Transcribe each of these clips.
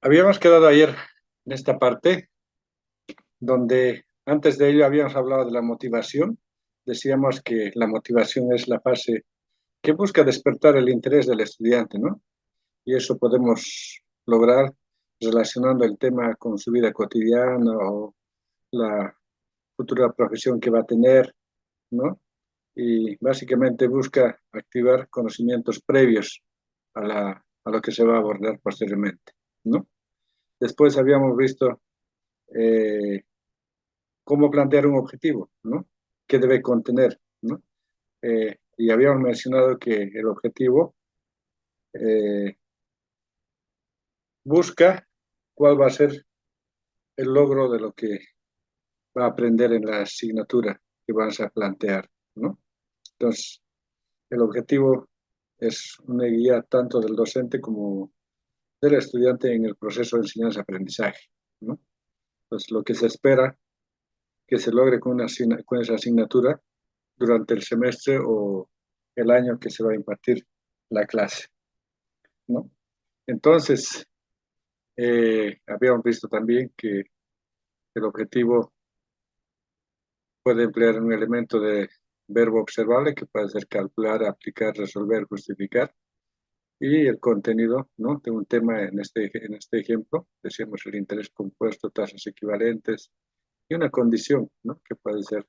Habíamos quedado ayer en esta parte donde antes de ello habíamos hablado de la motivación. Decíamos que la motivación es la fase que busca despertar el interés del estudiante, ¿no? Y eso podemos lograr relacionando el tema con su vida cotidiana o la futura profesión que va a tener, ¿no? Y básicamente busca activar conocimientos previos a lo que se va a abordar posteriormente, ¿no? Después habíamos visto eh, cómo plantear un objetivo, ¿no? ¿Qué debe contener, ¿no? Y habíamos mencionado que el objetivo eh, busca cuál va a ser el logro de lo que va a aprender en la asignatura que vas a plantear, ¿no? Entonces, el objetivo es una guía tanto del docente como del estudiante en el proceso de enseñanza-aprendizaje, ¿no? Entonces, lo que se espera que se logre con esa asignatura durante el semestre o el año que se va a impartir la clase, ¿no? Entonces, habíamos visto también que el objetivo puede emplear un elemento de verbo observable que puede ser calcular, aplicar, resolver, justificar, y el contenido, ¿no? De un tema en este ejemplo, decíamos el interés compuesto, tasas equivalentes, y una condición, ¿no? Que puede ser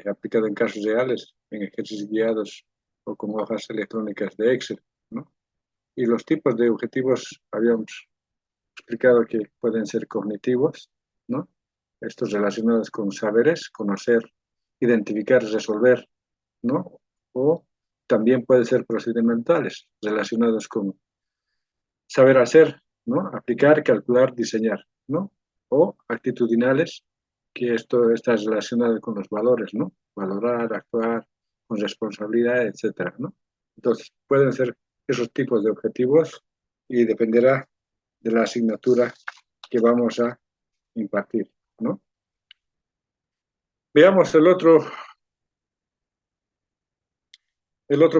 aplicada en casos reales, en ejercicios guiados o con hojas electrónicas de Excel, ¿no? Y los tipos de objetivos habíamos explicado que pueden ser cognitivos, ¿no? Estos relacionados con saberes, conocer, identificar, resolver, ¿no? O también pueden ser procedimentales, relacionados con saber hacer, ¿no? Aplicar, calcular, diseñar, ¿no? O actitudinales, que esto está relacionado con los valores, ¿no? Valorar, actuar, con responsabilidad, etcétera, ¿no? Entonces, pueden ser esos tipos de objetivos y dependerá de la asignatura que vamos a impartir, ¿no? Veamos el otro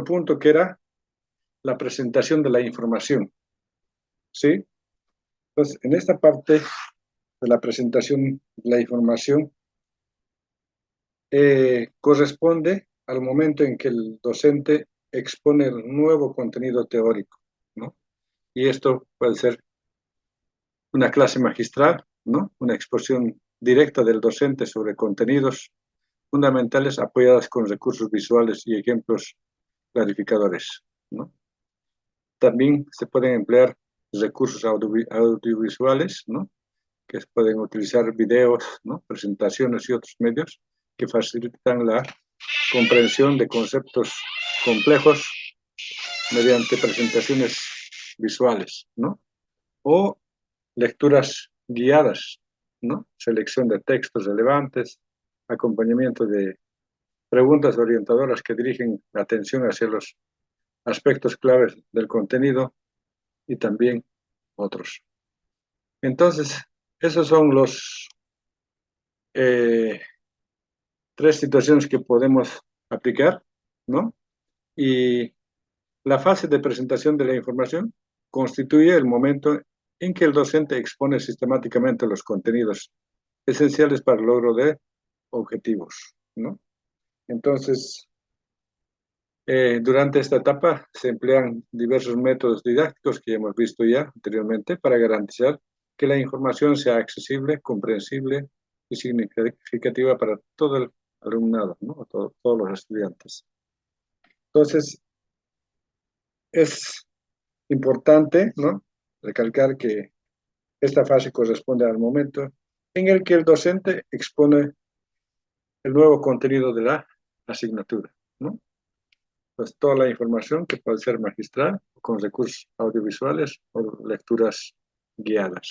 punto que era la presentación de la información, ¿sí? Entonces, en esta parte de la presentación de la información corresponde al momento en que el docente expone el nuevo contenido teórico, ¿no? Y esto puede ser una clase magistral, ¿no? Una exposición directa del docente sobre contenidos fundamentales apoyadas con recursos visuales y ejemplos clarificadores, ¿no? También se pueden emplear recursos audiovisuales, ¿no? Que pueden utilizar videos, ¿no? Presentaciones y otros medios que facilitan la comprensión de conceptos complejos mediante presentaciones visuales, ¿no? O lecturas guiadas, ¿no? Selección de textos relevantes, acompañamiento de preguntas orientadoras que dirigen la atención hacia los aspectos claves del contenido y también otros. Entonces, esos son los eh, tres situaciones que podemos aplicar, ¿no? Y la fase de presentación de la información constituye el momento en que el docente expone sistemáticamente los contenidos esenciales para el logro de objetivos, ¿no? Entonces, durante esta etapa se emplean diversos métodos didácticos que hemos visto ya anteriormente para garantizar que la información sea accesible, comprensible y significativa para todo el alumnado, ¿no? Todos los estudiantes. Entonces, es importante, ¿no? Recalcar que esta fase corresponde al momento en el que el docente expone el nuevo contenido de la asignatura, ¿no? Pues toda la información que puede ser magistral, con recursos audiovisuales o lecturas guiadas.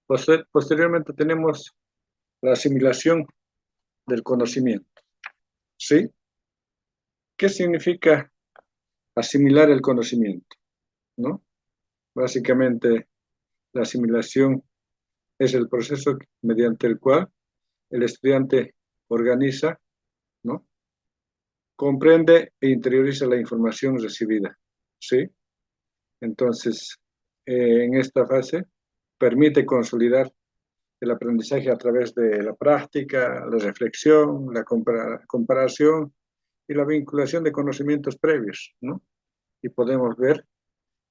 Posteriormente tenemos la asimilación del conocimiento, ¿sí? ¿Qué significa asimilar el conocimiento, ¿no? Básicamente, la asimilación es el proceso mediante el cual el estudiante organiza, ¿no? Comprende e interioriza la información recibida, ¿sí? Entonces, en esta fase permite consolidar el aprendizaje a través de la práctica, la reflexión, la comparación y la vinculación de conocimientos previos, ¿no? Y podemos ver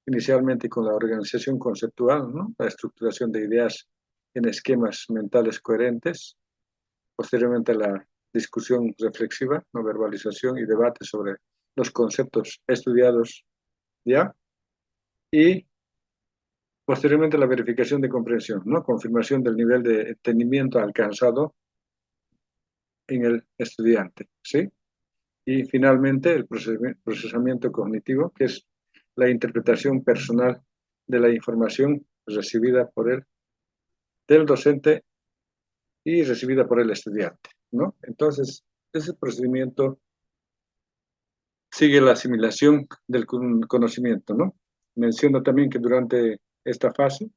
inicialmente con la organización conceptual, ¿no? La estructuración de ideas en esquemas mentales coherentes, posteriormente la discusión reflexiva, ¿no? Verbalización y debate sobre los conceptos estudiados ya, y posteriormente la verificación de comprensión, ¿no? Confirmación del nivel de entendimiento alcanzado en el estudiante, ¿sí? Y finalmente el procesamiento cognitivo, que es la interpretación personal de la información recibida por él, del docente y recibida por el estudiante, ¿no? Entonces, ese procedimiento sigue la asimilación del conocimiento, ¿no? Menciono también que durante esta fase,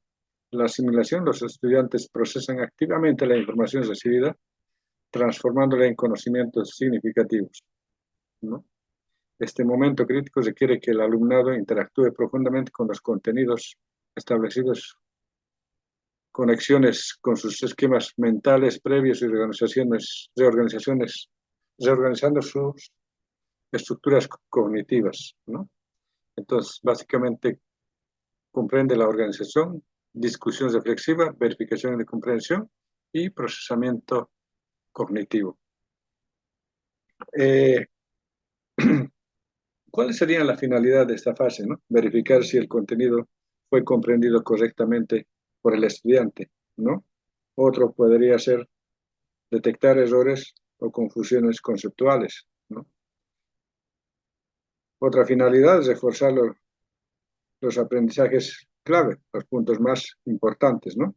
la asimilación, los estudiantes procesan activamente la información recibida, transformándola en conocimientos significativos, ¿no? Este momento crítico requiere que el alumnado interactúe profundamente con los contenidos establecidos, conexiones con sus esquemas mentales previos y reorganizando sus estructuras cognitivas, ¿no? Entonces, básicamente comprende la organización, discusión reflexiva, verificación de comprensión y procesamiento cognitivo. ¿Cuáles serían las finalidades de esta fase, ¿no? Verificar si el contenido fue comprendido correctamente por el estudiante, ¿no? Otro podría ser detectar errores o confusiones conceptuales, ¿no? Otra finalidad es reforzar los aprendizajes clave, los puntos más importantes, ¿no?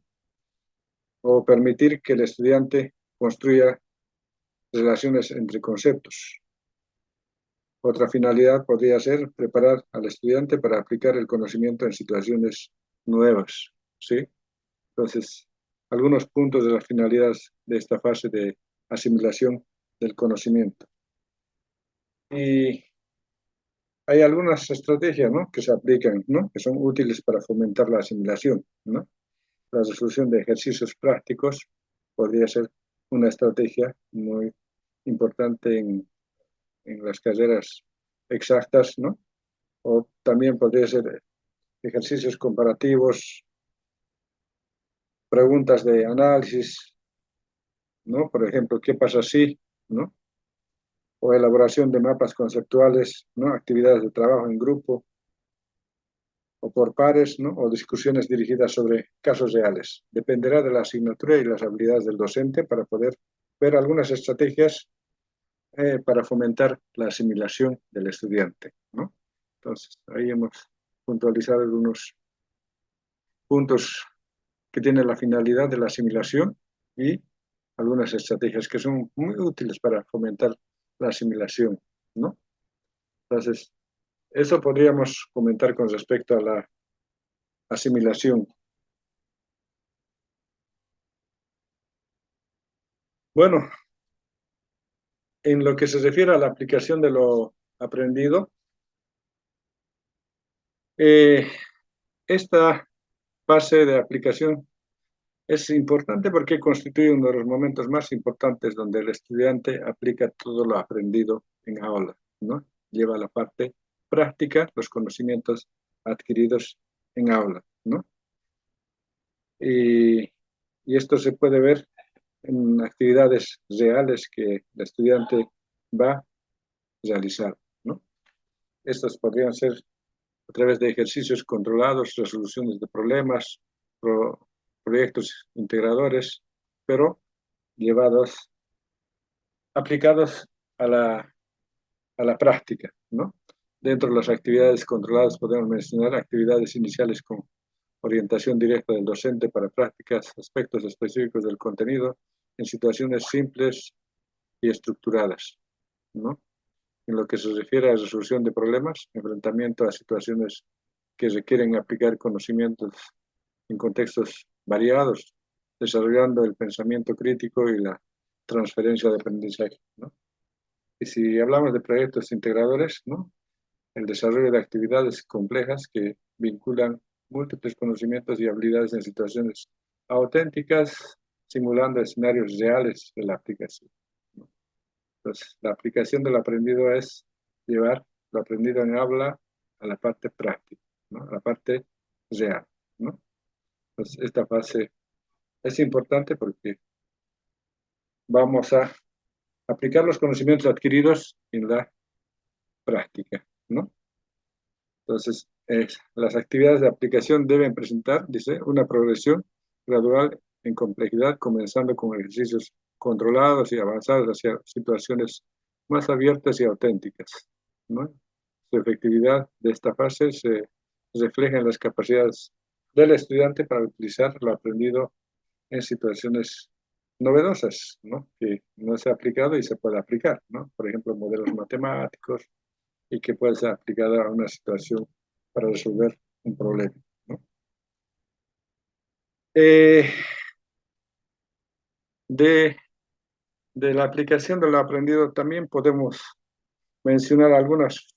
O permitir que el estudiante construya relaciones entre conceptos. Otra finalidad podría ser preparar al estudiante para aplicar el conocimiento en situaciones nuevas, ¿sí? Entonces, algunos puntos de las finalidades de esta fase de asimilación del conocimiento. Y hay algunas estrategias, ¿no? Que se aplican, ¿no? Que son útiles para fomentar la asimilación, ¿no? La resolución de ejercicios prácticos podría ser una estrategia muy importante en las carreras exactas, ¿no? O también podría ser ejercicios comparativos, preguntas de análisis, ¿no? Por ejemplo, ¿qué pasa si, ¿no? O elaboración de mapas conceptuales, ¿no? Actividades de trabajo en grupo o por pares, ¿no? O discusiones dirigidas sobre casos reales. Dependerá de la asignatura y las habilidades del docente para poder ver algunas estrategias para fomentar la asimilación del estudiante, ¿no? Entonces, ahí hemos puntualizado algunos puntos que tienen la finalidad de la asimilación y algunas estrategias que son muy útiles para fomentar la asimilación, ¿no? Entonces, eso podríamos comentar con respecto a la asimilación. Bueno, en lo que se refiere a la aplicación de lo aprendido, eh, esta fase de aplicación es importante porque constituye uno de los momentos más importantes donde el estudiante aplica todo lo aprendido en aula, ¿no? Lleva la parte práctica, los conocimientos adquiridos en aula, ¿no? Y, y esto se puede ver en actividades reales que el estudiante va a realizar, ¿no? Estas podrían ser a través de ejercicios controlados, resoluciones de problemas, proyectos integradores, pero llevados, aplicados a la práctica, ¿no? Dentro de las actividades controladas podemos mencionar actividades iniciales con orientación directa del docente para prácticas, aspectos específicos del contenido en situaciones simples y estructuradas, ¿no? En lo que se refiere a resolución de problemas, enfrentamiento a situaciones que requieren aplicar conocimientos en contextos variados, desarrollando el pensamiento crítico y la transferencia de aprendizaje, ¿no? Y si hablamos de proyectos integradores, ¿no? El desarrollo de actividades complejas que vinculan múltiples conocimientos y habilidades en situaciones auténticas, simulando escenarios reales de la aplicación, ¿no? Entonces, la aplicación del aprendido es llevar lo aprendido en aula a la parte práctica, ¿no? A la parte real, ¿no? Entonces, esta fase es importante porque vamos a aplicar los conocimientos adquiridos en la práctica, ¿no? Entonces, las actividades de aplicación deben presentar, dice, una progresión gradual en complejidad, comenzando con ejercicios controlados y avanzados hacia situaciones más abiertas y auténticas, ¿no? Su efectividad de esta fase se refleja en las capacidades del estudiante para utilizar lo aprendido en situaciones novedosas, ¿no? Que no se ha aplicado y se puede aplicar, ¿no? Por ejemplo, modelos matemáticos, y que puede ser aplicada a una situación para resolver un problema, ¿no? Eh, de, de la aplicación de lo aprendido también podemos mencionar algunas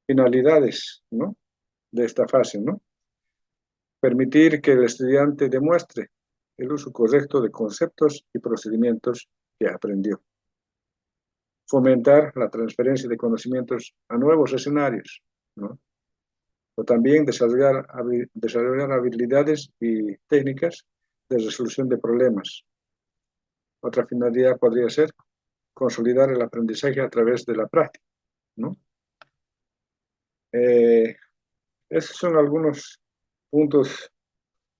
finalidades, ¿no? De esta fase, ¿no? Permitir que el estudiante demuestre el uso correcto de conceptos y procedimientos que aprendió. Fomentar la transferencia de conocimientos a nuevos escenarios, ¿no? O también desarrollar habilidades y técnicas de resolución de problemas. Otra finalidad podría ser consolidar el aprendizaje a través de la práctica, ¿no? Esos son algunos puntos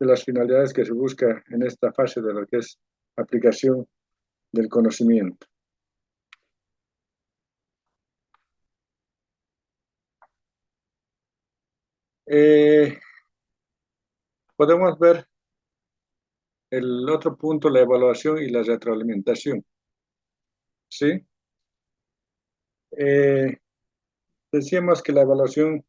de las finalidades que se busca en esta fase de lo que es aplicación del conocimiento. Podemos ver el otro punto, la evaluación y la retroalimentación, ¿sí? Decíamos que la evaluación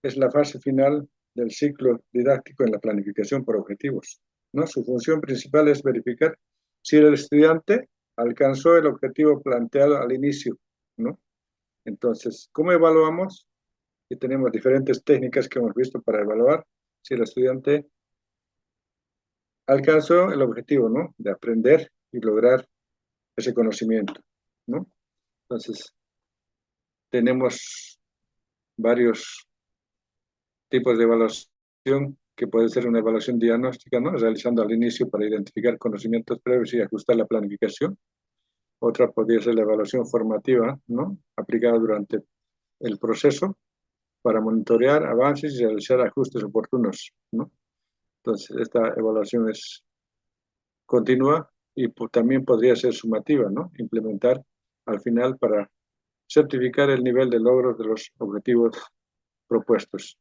es la fase final del ciclo didáctico en la planificación por objetivos, ¿no? Su función principal es verificar si el estudiante alcanzó el objetivo planteado al inicio, ¿no? Entonces, ¿cómo evaluamos? Y tenemos diferentes técnicas que hemos visto para evaluar si el estudiante alcanzó el objetivo, ¿no? De aprender y lograr ese conocimiento, ¿no? Entonces, tenemos varios tipos de evaluación, que puede ser una evaluación diagnóstica, ¿no? Realizando al inicio para identificar conocimientos previos y ajustar la planificación. Otra podría ser la evaluación formativa, ¿no? Aplicada durante el proceso para monitorear avances y realizar ajustes oportunos, ¿no? Entonces, esta evaluación es continua y también podría ser sumativa, ¿no? Implementar al final para certificar el nivel de logros de los objetivos propuestos.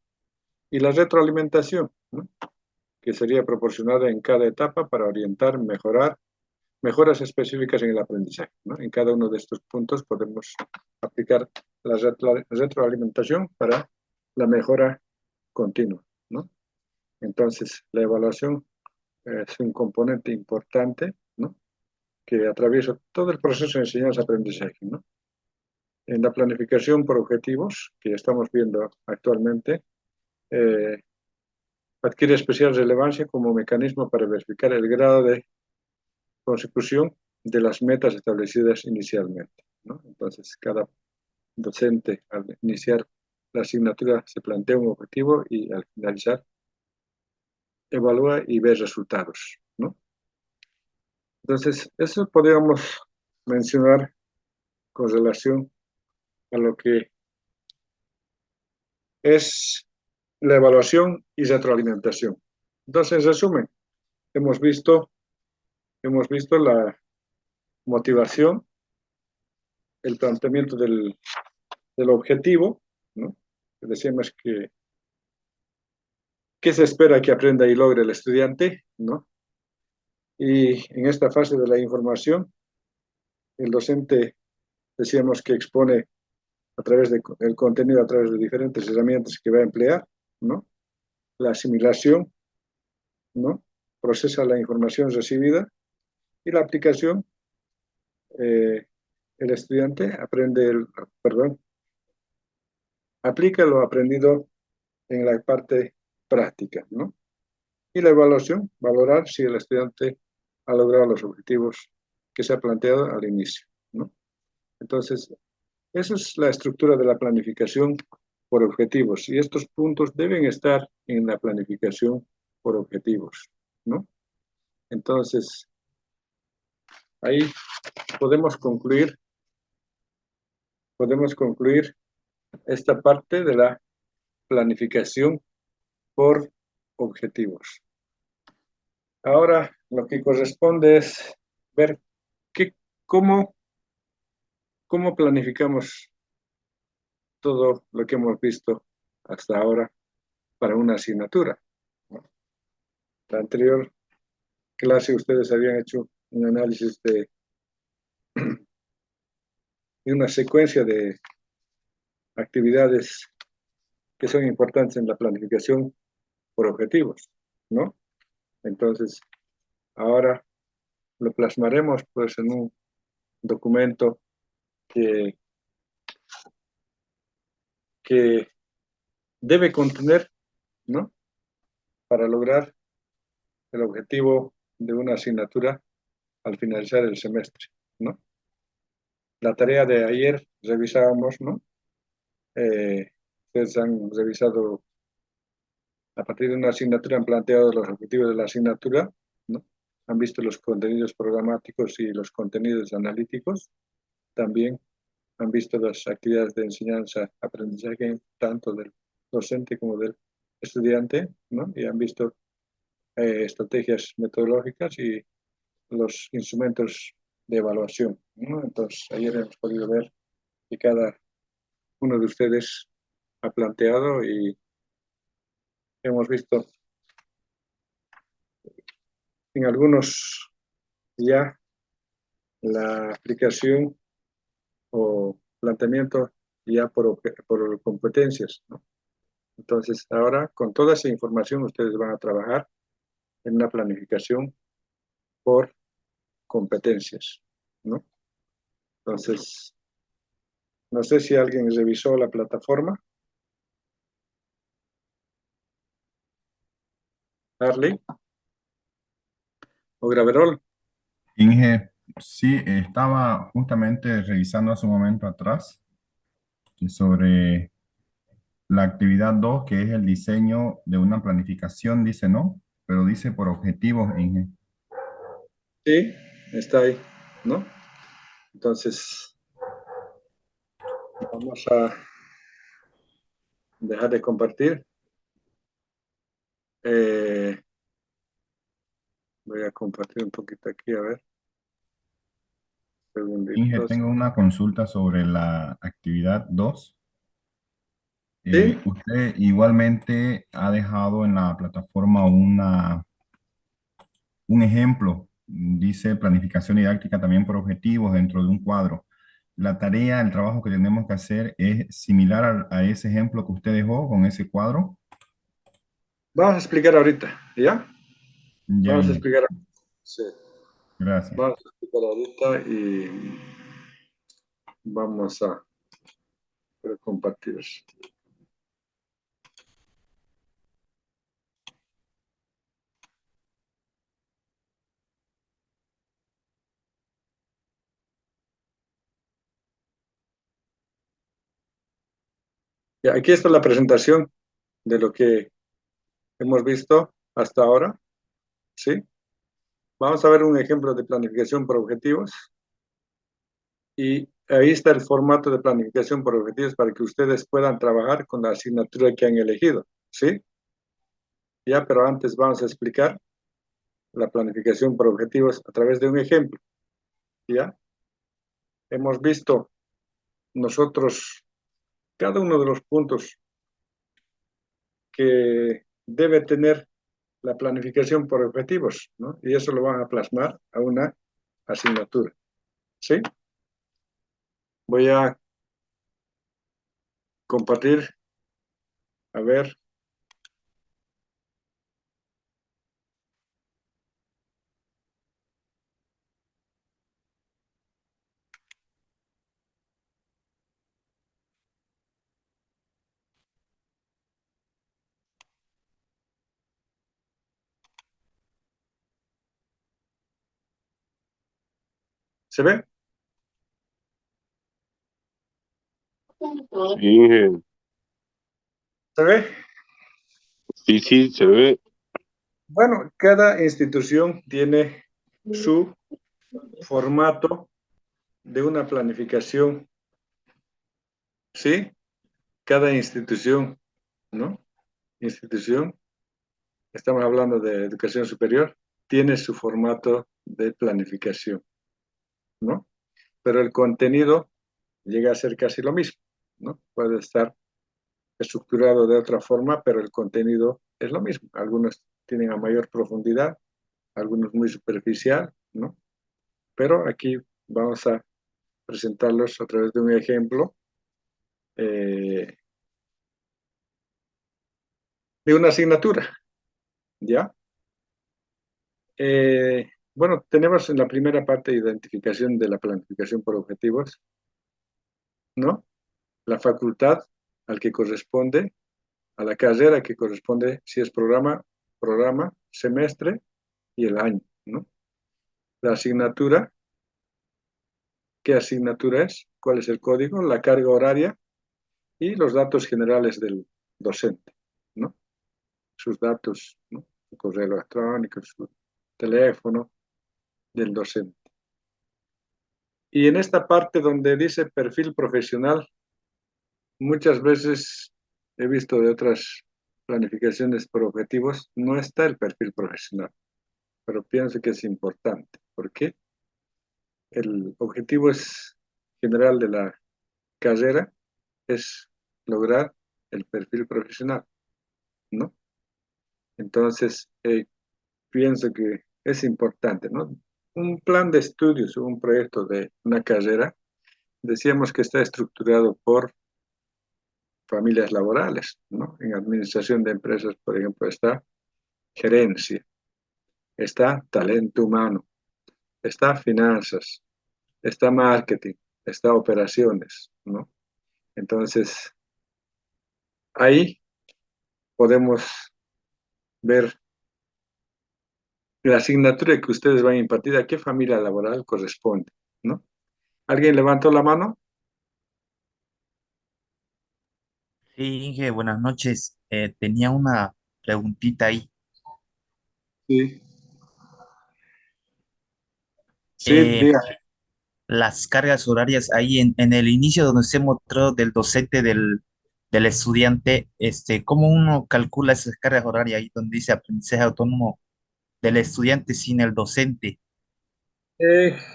Y la retroalimentación, ¿no? Que sería proporcionada en cada etapa para orientar, mejoras específicas en el aprendizaje, ¿no? En cada uno de estos puntos podemos aplicar la retroalimentación para la mejora continua, ¿no? Entonces, la evaluación es un componente importante, ¿no? Que atraviesa todo el proceso de enseñanza-aprendizaje, ¿no? En la planificación por objetivos, que estamos viendo actualmente, eh, adquiere especial relevancia como mecanismo para verificar el grado de consecución de las metas establecidas inicialmente, ¿no? Entonces, cada docente al iniciar la asignatura se plantea un objetivo y al finalizar evalúa y ve resultados, ¿no? Entonces, eso podríamos mencionar con relación a lo que es la evaluación y retroalimentación. Entonces, en resumen, hemos visto, hemos visto la motivación, el planteamiento del objetivo, ¿no? Decíamos que qué se espera que aprenda y logre el estudiante, ¿no? Y en esta fase de la información, el docente decíamos que expone a través del contenido, a través de diferentes herramientas que va a emplear, ¿no? La asimilación, ¿no? Procesa la información recibida y la aplicación, eh, el estudiante aprende, perdón, aplica lo aprendido en la parte práctica, ¿no? Y la evaluación, valorar si el estudiante ha logrado los objetivos que se ha planteado al inicio, ¿no? Entonces, esa es la estructura de la planificación por objetivos y estos puntos deben estar en la planificación por objetivos, ¿no? Entonces, ahí podemos concluir esta parte de la planificación por objetivos. Ahora, lo que corresponde es ver qué, cómo, cómo planificamos todo lo que hemos visto hasta ahora para una asignatura, ¿no? La anterior clase ustedes habían hecho un análisis de una secuencia de actividades que son importantes en la planificación por objetivos, ¿no? Entonces, ahora lo plasmaremos pues en un documento que, que debe contener, ¿no? Para lograr el objetivo de una asignatura al finalizar el semestre, ¿no? La tarea de ayer revisábamos, ¿no? Ustedes han revisado a partir de una asignatura, han planteado los objetivos de la asignatura, ¿no? Han visto los contenidos programáticos y los contenidos analíticos. También han visto las actividades de enseñanza, aprendizaje, tanto del docente como del estudiante, ¿no? Y han visto estrategias metodológicas y los instrumentos de evaluación, ¿no? Entonces, ayer hemos podido ver que cada uno de ustedes ha planteado y hemos visto en algunos ya la aplicación o planteamiento ya por competencias, ¿no? Entonces, ahora con toda esa información ustedes van a trabajar en una planificación por competencias, ¿no? Entonces, no sé si alguien revisó la plataforma. Harley o Graverol. Inge, sí, estaba justamente revisando hace un momento atrás sobre la actividad 2 que es el diseño de una planificación, dice no, pero dice por objetivos, Inge. Sí, está ahí, ¿no? Entonces, vamos a dejar de compartir. Eh, Voy a compartir un poquito aquí, a ver, Inge, segunditos. tengo una consulta sobre la actividad 2. Sí, Usted igualmente ha dejado en la plataforma un ejemplo, dice planificación didáctica también por objetivos dentro de un cuadro. La tarea, el trabajo que tenemos que hacer es similar a ese ejemplo que usted dejó con ese cuadro. vamos a explicar ahorita, ¿ya? Ya, Vamos a Inge, explicar, sí, gracias. vamos a explicar ahorita y vamos a compartir. Ya, aquí está la presentación de lo que hemos visto hasta ahora, ¿sí? Vamos a ver un ejemplo de planificación por objetivos y ahí está el formato de planificación por objetivos para que ustedes puedan trabajar con la asignatura que han elegido, ¿sí? Ya, pero antes vamos a explicar la planificación por objetivos a través de un ejemplo, ¿ya? Hemos visto nosotros cada uno de los puntos que debe tener la planificación por objetivos, ¿no? Y eso lo van a plasmar a una asignatura, ¿sí? Voy a compartir, a ver, ¿Se ve? Sí, Inge. ¿Se ve? Sí, sí, se ve. Bueno, cada institución tiene su formato de una planificación, ¿sí? Cada institución, ¿no? Institución, estamos hablando de educación superior, tiene su formato de planificación, ¿no? Pero el contenido llega a ser casi lo mismo, ¿no? Puede estar estructurado de otra forma, pero el contenido es lo mismo. Algunos tienen a mayor profundidad, algunos muy superficial, ¿no? Pero aquí vamos a presentarlos a través de un ejemplo eh, de una asignatura, ¿ya? Bueno, tenemos en la primera parte identificación de la planificación por objetivos, ¿no? La facultad al que corresponde, a la carrera que corresponde, si es programa, semestre y el año, ¿no? La asignatura, ¿qué asignatura es? ¿Cuál es el código? La carga horaria y los datos generales del docente, ¿no? Sus datos, ¿no? Su correo electrónico, su teléfono del docente. Y en esta parte donde dice perfil profesional, muchas veces he visto de otras planificaciones por objetivos, no está el perfil profesional, pero pienso que es importante, porque el objetivo es general de la carrera es lograr el perfil profesional, ¿no? Entonces, pienso que es importante, ¿no? Un plan de estudios, un proyecto de una carrera, decíamos que está estructurado por familias laborales, ¿no? En administración de empresas, por ejemplo, está gerencia, está talento humano, está finanzas, está marketing, está operaciones, ¿no? Entonces, ahí podemos ver la asignatura que ustedes van a impartir, a qué familia laboral corresponde, ¿no? ¿Alguien levantó la mano? Sí, Inge, buenas noches. Tenía una preguntita ahí. Sí. Sí, Eh, diga. las cargas horarias ahí en el inicio donde se mostró del docente del estudiante, ¿cómo uno calcula esas cargas horarias ahí donde dice aprendizaje autónomo del estudiante sin el docente?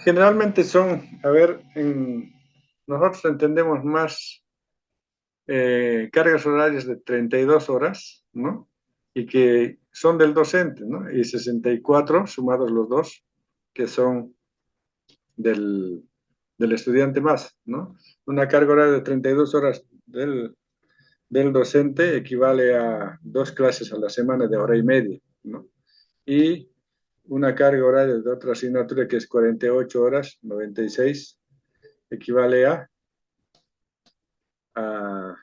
Generalmente son, a ver, nosotros entendemos más cargas horarias de 32 horas, ¿no? Y que son del docente, ¿no? Y 64 sumados los dos, que son del, del estudiante más, ¿no? Una carga horaria de 32 horas del docente equivale a dos clases a la semana de hora y media, ¿no? Y una carga horaria de otra asignatura que es 48 horas, 96, equivale a, a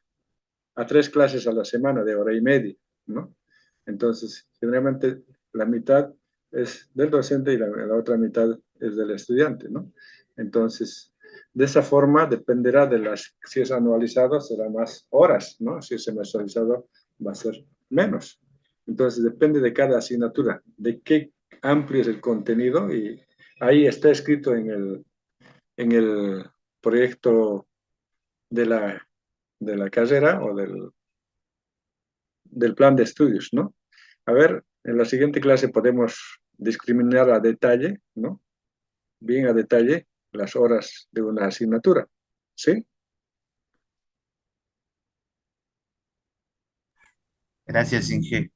tres clases a la semana de hora y media, ¿no? Entonces, generalmente la mitad es del docente y la otra mitad es del estudiante, ¿no? Entonces, de esa forma dependerá de si es anualizado será más horas, ¿no? Si es semestralizado va a ser menos. Entonces, depende de cada asignatura, de qué amplio es el contenido y ahí está escrito en el proyecto de la carrera o del plan de estudios, ¿no? A ver, en la siguiente clase podemos discriminar a detalle, ¿no? Bien a detalle las horas de una asignatura, ¿sí? Gracias, Inge.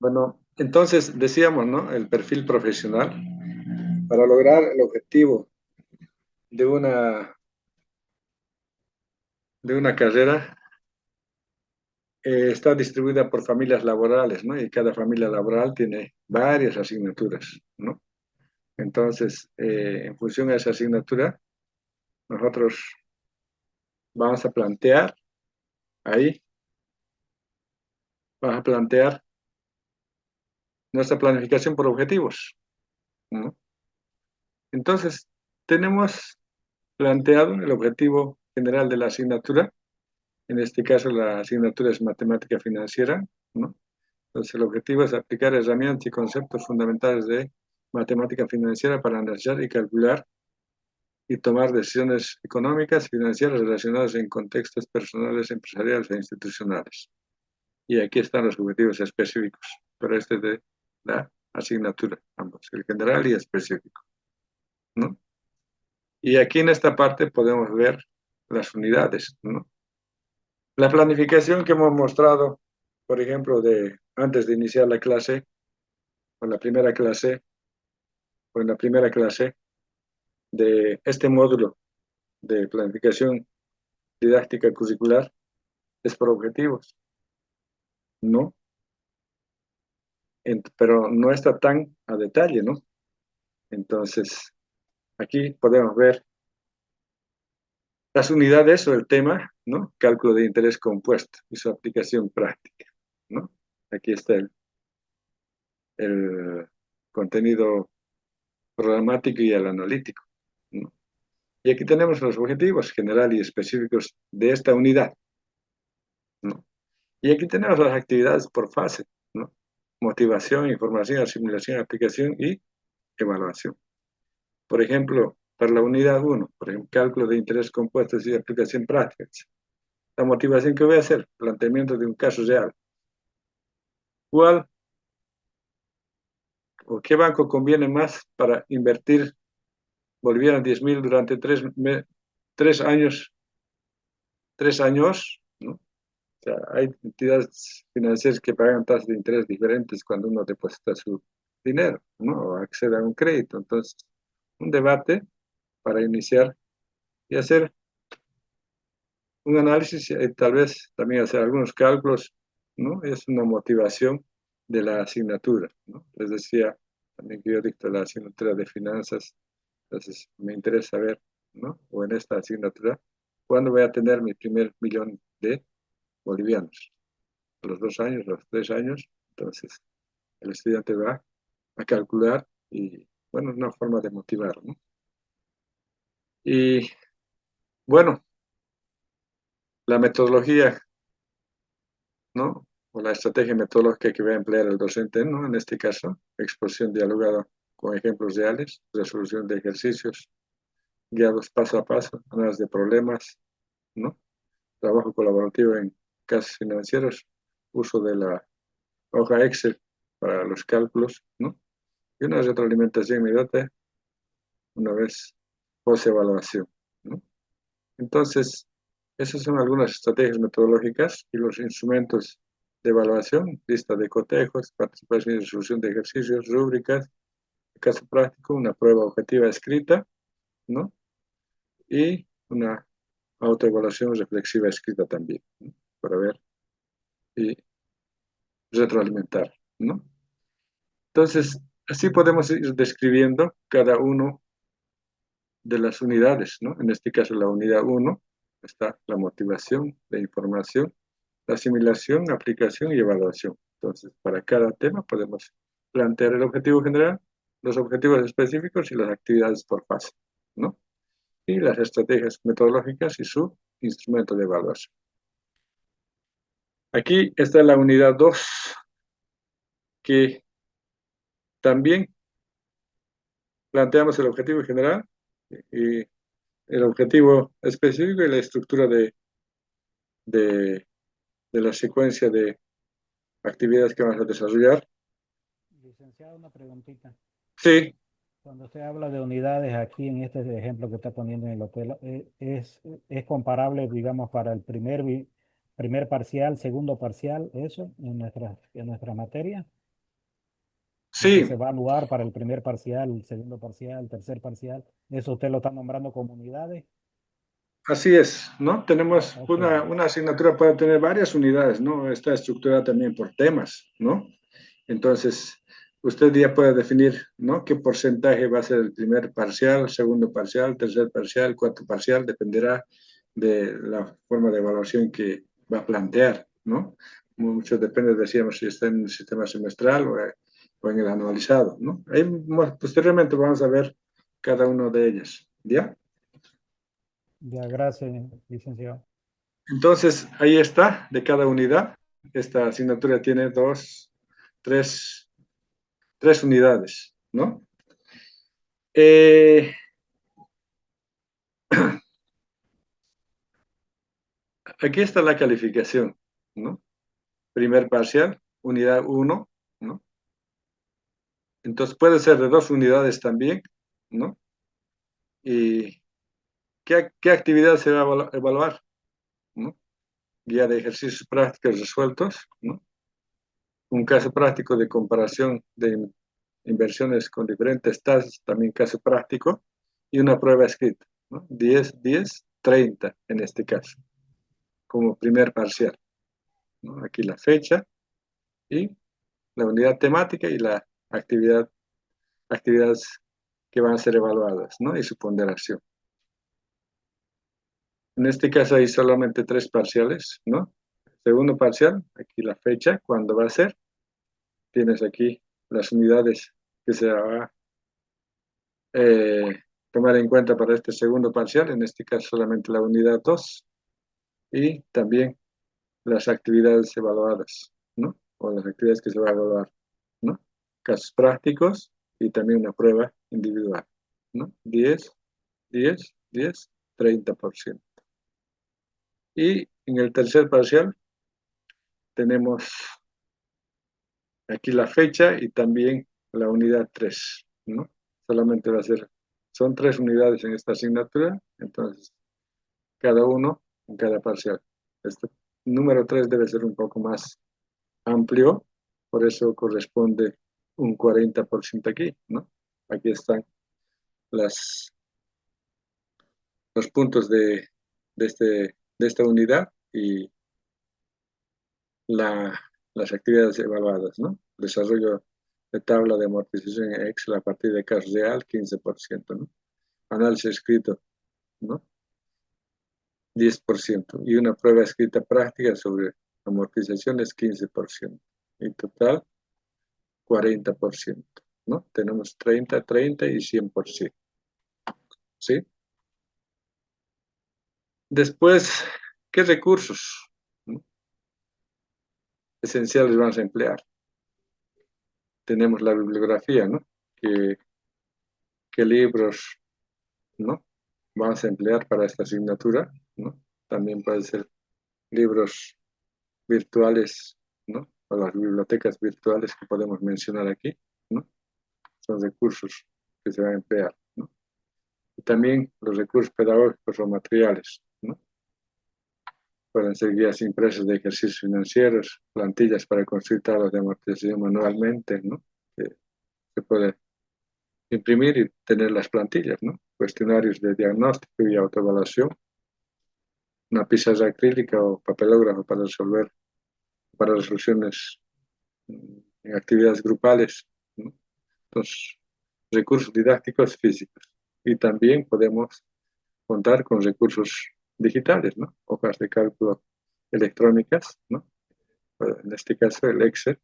Bueno, entonces decíamos, ¿no? El perfil profesional para lograr el objetivo de una carrera está distribuida por familias laborales, ¿no? Y cada familia laboral tiene varias asignaturas, ¿no? Entonces, en función a esa asignatura, nosotros vamos a plantear ahí, vamos a plantear nuestra planificación por objetivos, ¿no? Entonces, tenemos planteado el objetivo general de la asignatura. En este caso, la asignatura es matemática financiera, ¿no? Entonces, el objetivo es aplicar herramientas y conceptos fundamentales de matemática financiera para analizar y calcular y tomar decisiones económicas y financieras relacionadas en contextos personales, empresariales e institucionales. Y aquí están los objetivos específicos, pero este es de la asignatura, ambos, el general y específico, ¿no? Y aquí en esta parte podemos ver las unidades, ¿no? La planificación que hemos mostrado, por ejemplo, antes de iniciar la clase, o la primera clase, o en la primera clase de este módulo de planificación didáctica curricular, es por objetivos, ¿no? Pero no está tan a detalle, ¿no? Entonces, aquí podemos ver las unidades o el tema, ¿no? Cálculo de interés compuesto y su aplicación práctica, ¿no? Aquí está el contenido programático y el analítico, ¿no? Y aquí tenemos los objetivos generales y específicos de esta unidad, ¿no? Y aquí tenemos las actividades por fase, ¿no? Motivación, información, asimilación, aplicación y evaluación. Por ejemplo, para la unidad 1, por ejemplo, cálculo de interés compuestos y aplicación práctica. La motivación que voy a hacer, planteamiento de un caso real. ¿Cuál o qué banco conviene más para invertir bolivianos 10.000 durante 3 años, ¿no? O sea, hay entidades financieras que pagan tasas de interés diferentes cuando uno deposita su dinero, ¿no? O accede a un crédito. Entonces, un debate para iniciar y hacer un análisis, tal vez también hacer algunos cálculos, ¿no? Es una motivación de la asignatura, ¿no? Les decía también que yo dicto la asignatura de finanzas, entonces me interesa saber, ¿no? O en esta asignatura, ¿cuándo voy a tener mi primer millón de bolivianos? ¿A los 2 años, a los 3 años? Entonces, el estudiante va a calcular y, bueno, es una forma de motivar, ¿no? Y, bueno, la metodología, ¿no? O la estrategia metodológica que va a emplear el docente, ¿no? En este caso, exposición dialogada con ejemplos reales, resolución de ejercicios, guiados paso a paso, análisis de problemas, ¿no? Trabajo colaborativo en casos financieros, uso de la hoja Excel para los cálculos, ¿no? Y una retroalimentación inmediata una vez post-evaluación, ¿no? Entonces, esas son algunas estrategias metodológicas y los instrumentos de evaluación, lista de cotejos, participación y resolución de ejercicios, rúbricas, caso práctico, una prueba objetiva escrita, ¿no? Y una autoevaluación reflexiva escrita también, ¿no? Para ver y retroalimentar, ¿no? Entonces, así podemos ir describiendo cada uno de las unidades, ¿no? En este caso, la unidad 1 está la motivación, la información, la asimilación, aplicación y evaluación. Entonces, para cada tema podemos plantear el objetivo general, los objetivos específicos y las actividades por fase, ¿no? Y las estrategias metodológicas y su instrumento de evaluación. Aquí está la unidad 2, que también planteamos el objetivo general y el objetivo específico y la estructura de la secuencia de actividades que vamos a desarrollar. Licenciado, una preguntita. Sí, Cuando usted habla de unidades aquí en este ejemplo que está poniendo en el hotel, ¿es comparable, digamos, para el primer parcial, segundo parcial, eso, en nuestra materia? ¿En que sí, se va a evaluar para el primer parcial, el segundo parcial, tercer parcial? ¿Eso usted lo está nombrando como unidades? así es, ¿no? Tenemos Ok. una asignatura puede tener varias unidades, ¿no? Está estructurada también por temas, ¿no? Entonces, usted ya puede definir, ¿no? ¿Qué porcentaje va a ser el primer parcial, segundo parcial, tercer parcial, cuarto parcial? Dependerá de la forma de evaluación que va a plantear, ¿no? Mucho depende, decíamos, si está en el sistema semestral o en el anualizado, ¿no? Ahí, posteriormente vamos a ver cada uno de ellas, ¿ya? Ya, gracias, licenciado. Entonces, ahí está, de cada unidad. Esta asignatura tiene tres unidades, ¿no? Aquí está la calificación, ¿no? Primer parcial, unidad 1, ¿no? Entonces puede ser de 2 unidades también, ¿no? ¿Y qué actividad se va a evaluar? ¿No? Guía de ejercicios prácticos resueltos, ¿no? Un caso práctico de comparación de inversiones con diferentes tasas, también caso práctico, y una prueba escrita, ¿no? 10, 10, 30 en este caso, como primer parcial, ¿no? Aquí la fecha y la unidad temática y la actividades que van a ser evaluadas, ¿no? Y su ponderación. En este caso hay solamente 3 parciales, ¿no? Segundo parcial, aquí la fecha, cuándo va a ser. Tienes aquí las unidades que se va a tomar en cuenta para este segundo parcial, en este caso solamente la unidad 2, y también las actividades evaluadas, ¿no? O las actividades que se va a evaluar, ¿no? Casos prácticos y también una prueba individual, ¿no? 10, 10, 10, 30%. Y en el tercer parcial tenemos aquí la fecha y también la unidad 3, ¿no? Solamente va a ser, son 3 unidades en esta asignatura, entonces cada uno en cada parcial. Este número 3 debe ser un poco más amplio, por eso corresponde un 40% aquí, ¿no? Aquí están los puntos de esta unidad y las actividades evaluadas, ¿no? Desarrollo de tabla de amortización en Excel a partir de caso real, 15%, ¿no? Análisis escrito, ¿no? 10%. Y una prueba escrita práctica sobre amortizaciones, 15%. En total, 40%, ¿no? Tenemos 30, 30 y 100%, ¿sí? Después, ¿qué recursos, ¿no? esenciales vamos a emplear? Tenemos la bibliografía, ¿no? ¿Qué libros, ¿no? vamos a emplear para esta asignatura, ¿no? También pueden ser libros virtuales, ¿no? O las bibliotecas virtuales que podemos mencionar aquí, ¿no? Son recursos que se van a emplear, ¿no? Y también los recursos pedagógicos o materiales, ¿no? Pueden ser guías impresas de ejercicios financieros, plantillas para construir tablas de amortización manualmente, ¿no? Que se puede imprimir y tener las plantillas, ¿no? Cuestionarios de diagnóstico y autoevaluación, una pizarra acrílica o papelógrafo para resoluciones en actividades grupales, ¿no? Entonces, recursos didácticos físicos. Y también podemos contar con recursos digitales, ¿no? Hojas de cálculo electrónicas, ¿no? En este caso el Excel,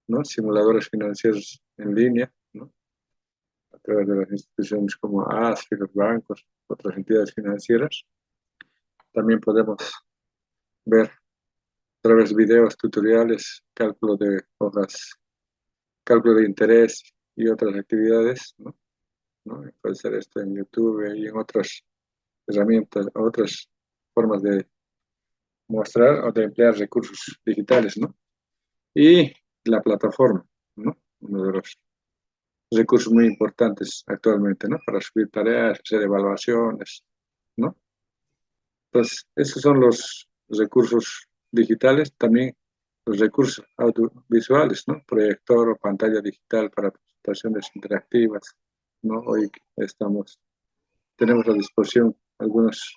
¿no? Simuladores financieros en línea, ¿no? A través de las instituciones como ASFI, los bancos, otras entidades financieras. También podemos ver a través de videos, tutoriales, cálculo de hojas, cálculo de interés y otras actividades, ¿no? Puede ser esto en YouTube y en otras herramientas, otras formas de mostrar o de emplear recursos digitales, ¿no? Y la plataforma, ¿no? Uno de los recursos muy importantes actualmente, ¿no? Para subir tareas, hacer evaluaciones, ¿no? Entonces, esos son los recursos digitales, también los recursos audiovisuales, ¿no? Proyector o pantalla digital para presentaciones interactivas, ¿no? Hoy tenemos a disposición algunos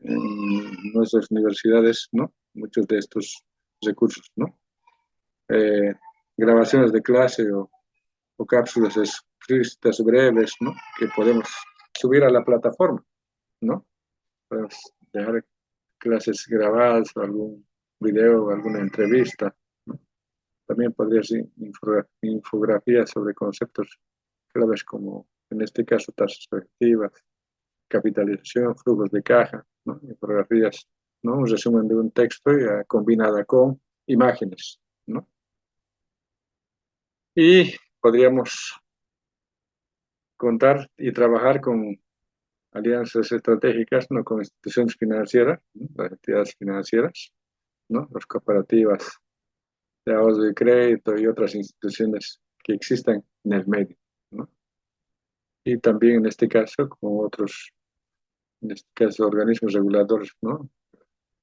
en nuestras universidades, ¿no? Muchos de estos recursos, ¿no? Eh, grabaciones de clase o cápsulas escritas breves, ¿no? Que podemos subir a la plataforma, ¿no? Podemos dejar clases grabadas o algún video o alguna entrevista, ¿no? También podría ser infografías sobre conceptos claves como en este caso tasas efectivas, capitalización, flujos de caja, ¿no? Infografías, ¿no? Un resumen de un texto combinada con imágenes, ¿no? Y podríamos contar y trabajar con alianzas estratégicas, ¿no? Con instituciones financieras, ¿no? Las entidades financieras, ¿no? Las cooperativas de ahorro y crédito y otras instituciones que existan en el medio, ¿no? Y también en este caso con otros, en este caso organismos reguladores, ¿no?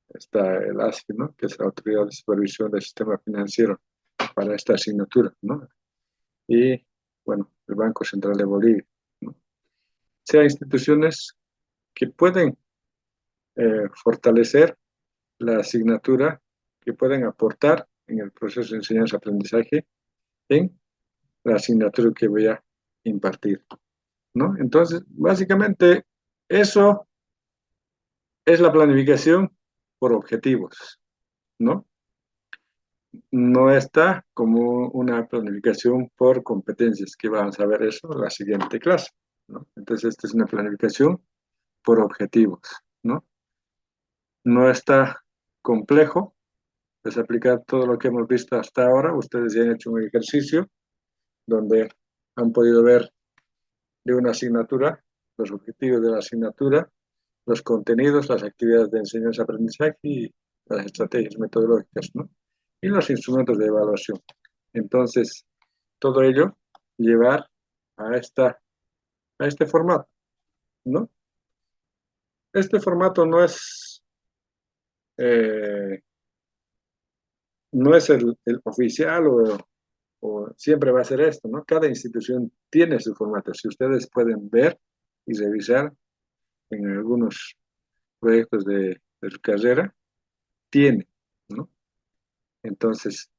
Está el ASFI, ¿no? Que es la Autoridad de Supervisión del Sistema Financiero para esta asignatura, ¿no? Y, bueno, el Banco Central de Bolivia, ¿no? Sea instituciones que pueden fortalecer la asignatura, que pueden aportar en el proceso de enseñanza-aprendizaje en la asignatura que voy a impartir, ¿no? Entonces, básicamente, eso es la planificación por objetivos, ¿no? No está como una planificación por competencias, que vamos a ver eso en la siguiente clase, ¿no? Entonces, esta es una planificación por objetivos, ¿no? No está complejo, es aplicar todo lo que hemos visto hasta ahora. Ustedes ya han hecho un ejercicio donde han podido ver de una asignatura, los objetivos de la asignatura, los contenidos, las actividades de enseñanza-aprendizaje y las estrategias metodológicas, ¿no? Y los instrumentos de evaluación. Entonces, todo ello llevar a este formato, ¿no? Este formato eh, no es el oficial o siempre va a ser esto, ¿no? Cada institución tiene su formato. Si ustedes pueden ver y revisar en algunos proyectos de su carrera, tiene, ¿no? Entonces,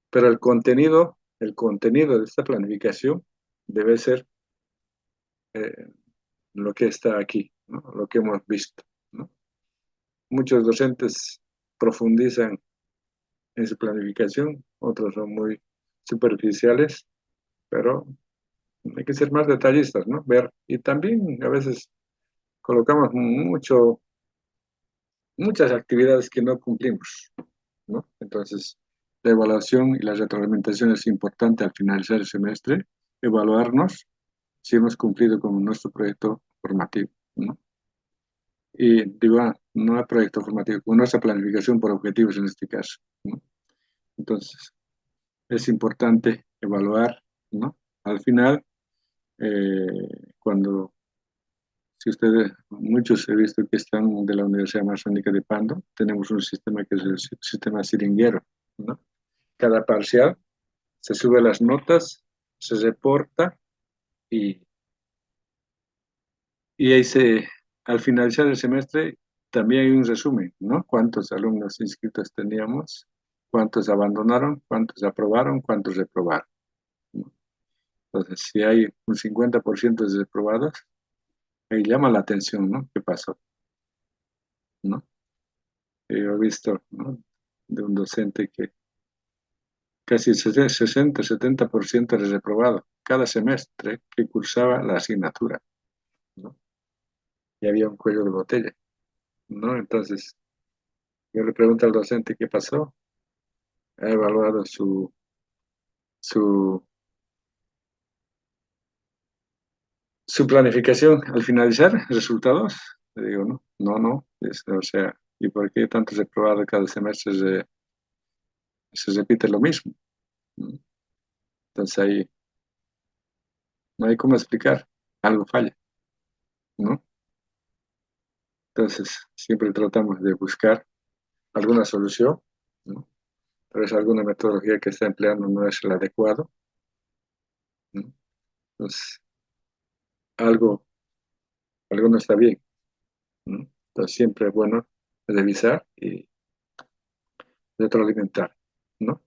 pero el contenido de esta planificación debe ser eh, lo que está aquí, ¿no? Lo que hemos visto, ¿no? Muchos docentes profundizan en su planificación, otros son muy superficiales, pero hay que ser más detallistas, ¿no? Ver, y también a veces colocamos muchas actividades que no cumplimos, ¿no? Entonces, la evaluación y la retroalimentación es importante al finalizar el semestre, evaluarnos si hemos cumplido con nuestro proyecto formativo, ¿no? Y digo, no hay proyecto formativo, con nuestra planificación por objetivos en este caso, ¿no? Entonces, es importante evaluar, ¿no? Al final, cuando, si ustedes, muchos he visto que están de la Universidad Amazónica de Pando, tenemos un sistema que es el sistema siringuero, ¿no? Cada parcial se sube las notas, se reporta y, y ahí al finalizar el semestre también hay un resumen, ¿no? ¿Cuántos alumnos inscritos teníamos? ¿Cuántos abandonaron? ¿Cuántos aprobaron? ¿Cuántos reprobaron? ¿No? Entonces, si hay un 50% de reprobados, ahí llama la atención, ¿no? ¿Qué pasó? ¿No? Yo he visto, ¿no? De un docente que casi 60-70% de reprobado cada semestre que cursaba la asignatura, ¿no? Y había un cuello de botella, ¿no? Entonces, yo le pregunto al docente qué pasó. ¿Ha evaluado su, su planificación al finalizar resultados? Le digo, no. O sea, ¿y por qué tanto reprobado cada semestre se repite lo mismo? ¿No? Entonces ahí no hay cómo explicar, algo falla, ¿no? Entonces siempre tratamos de buscar alguna solución, ¿no? Pero es alguna metodología que está empleando no es el adecuado, ¿no? Entonces algo no está bien, ¿no? Entonces siempre es bueno revisar y retroalimentar, ¿no?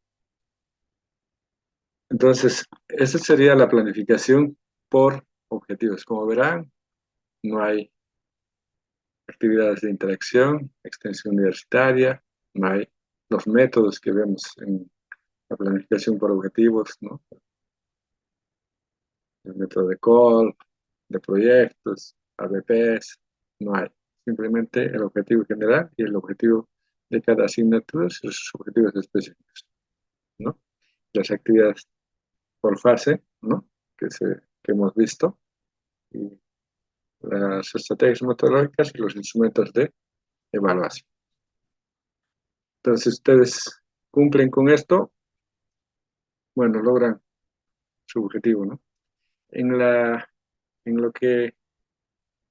Entonces, esa sería la planificación por objetivos. Como verán, no hay actividades de interacción, extensión universitaria, no hay los métodos que vemos en la planificación por objetivos, ¿no? el método de call, de proyectos, ABPs, no hay. Simplemente el objetivo general y el objetivo de cada asignatura y sus objetivos específicos, ¿no? Las actividades por fase, ¿no? Que hemos visto, y las estrategias metodológicas y los instrumentos de evaluación. Entonces, ustedes cumplen con esto, bueno, logran su objetivo, ¿no? En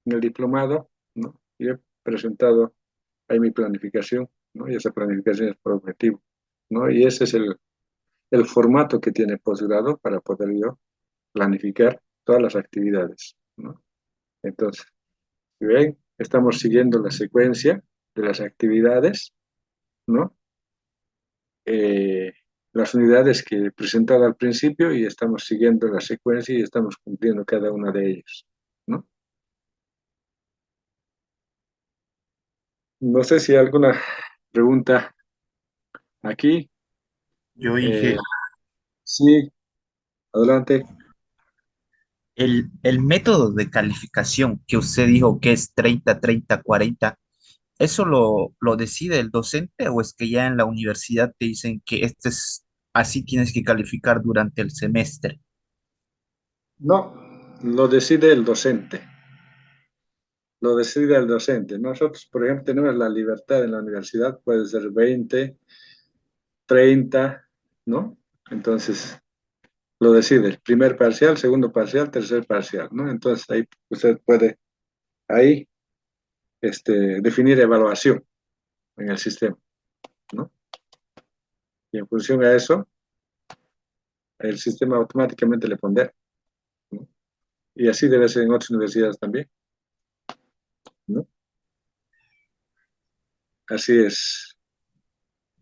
el diplomado, ¿no? Yo he presentado ahí mi planificación, ¿no? Y esa planificación es por objetivo, ¿no? Y ese es el formato que tiene posgrado para poder yo planificar todas las actividades, ¿no? Entonces, si ven, estamos siguiendo la secuencia de las actividades, ¿no? Las unidades que he presentado al principio y estamos siguiendo la secuencia y estamos cumpliendo cada una de ellas, ¿no? No sé si hay alguna pregunta aquí. Yo dije, Sí, adelante. el método de calificación que usted dijo que es 30-30-40, ¿eso lo decide el docente o es que ya en la universidad te dicen que este es así tienes que calificar durante el semestre? No, lo decide el docente. Lo decide el docente. Nosotros, por ejemplo, tenemos la libertad en la universidad, puede ser 20, 30, ¿no? Entonces, lo decide el primer parcial, segundo parcial, tercer parcial, ¿no? Entonces, ahí usted puede, ahí, definir evaluación en el sistema, ¿no? Y en función a eso, el sistema automáticamente le pondrá, ¿no? Y así debe ser en otras universidades también, ¿no? Así es.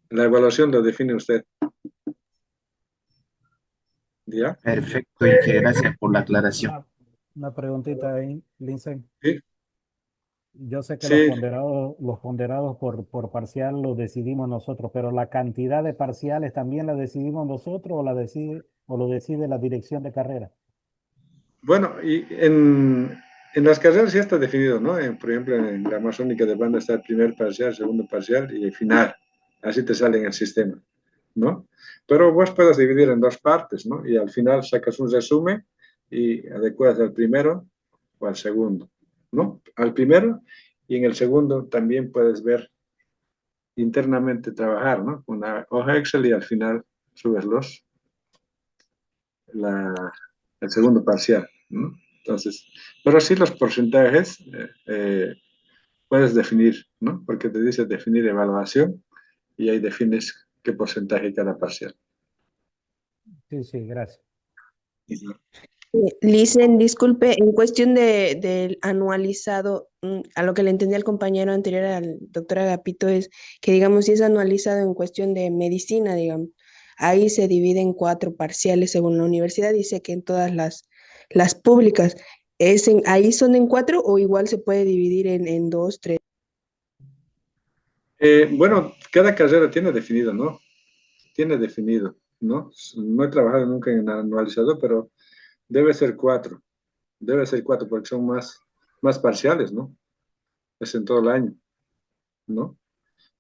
La evaluación lo define usted, ¿ya? Perfecto, Inge, gracias por la aclaración. Una preguntita ahí, Lindsay. Sí, Yo sé que sí. los ponderados por parcial los decidimos nosotros, pero la cantidad de parciales también la decidimos nosotros o lo decide la dirección de carrera. Bueno, y en las carreras ya está definido, ¿no? Por ejemplo, en la amazónica de banda está el primer parcial, segundo parcial y el final. Así te sale en el sistema, ¿no? Pero vos puedes dividir en dos partes, ¿no? Y al final sacas un resumen y adecuas al primero o al segundo, ¿no? Al primero y en el segundo también puedes ver internamente trabajar, ¿no? Una hoja Excel y al final subes la, el segundo parcial, ¿no? Entonces, pero sí los porcentajes puedes definir, ¿no? Porque te dice definir evaluación y ahí defines qué porcentaje cada parcial. Sí, sí, gracias. Licen, disculpe, en cuestión del anualizado, a lo que le entendí al compañero anterior, al doctor Agapito, es que, digamos, si es anualizado en cuestión de medicina, digamos, ahí se divide en 4 parciales según la universidad, dice que en todas las públicas, ¿ahí son en 4 o igual se puede dividir en 2, 3? Bueno, cada carrera tiene definido, ¿no? Tiene definido, ¿no? No he trabajado nunca en anualizado, pero debe ser 4. Debe ser 4 porque son más parciales, ¿no? Es en todo el año, ¿no?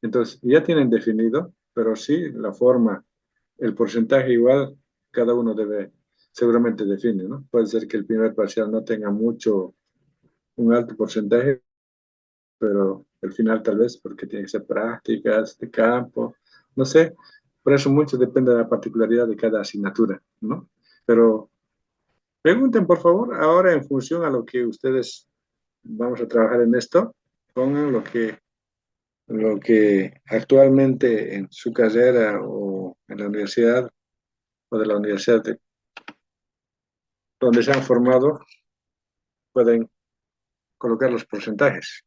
Entonces, ya tienen definido, pero sí la forma, el porcentaje igual, cada uno seguramente define, ¿no? Puede ser que el primer parcial no tenga un alto porcentaje, pero el final tal vez porque tiene que ser prácticas de campo, no sé, por eso mucho depende de la particularidad de cada asignatura, ¿no? Pero pregunten, por favor, ahora en función a lo que ustedes vamos a trabajar en esto, pongan lo que actualmente en su carrera o en la universidad o de la universidad donde se han formado, pueden colocar los porcentajes,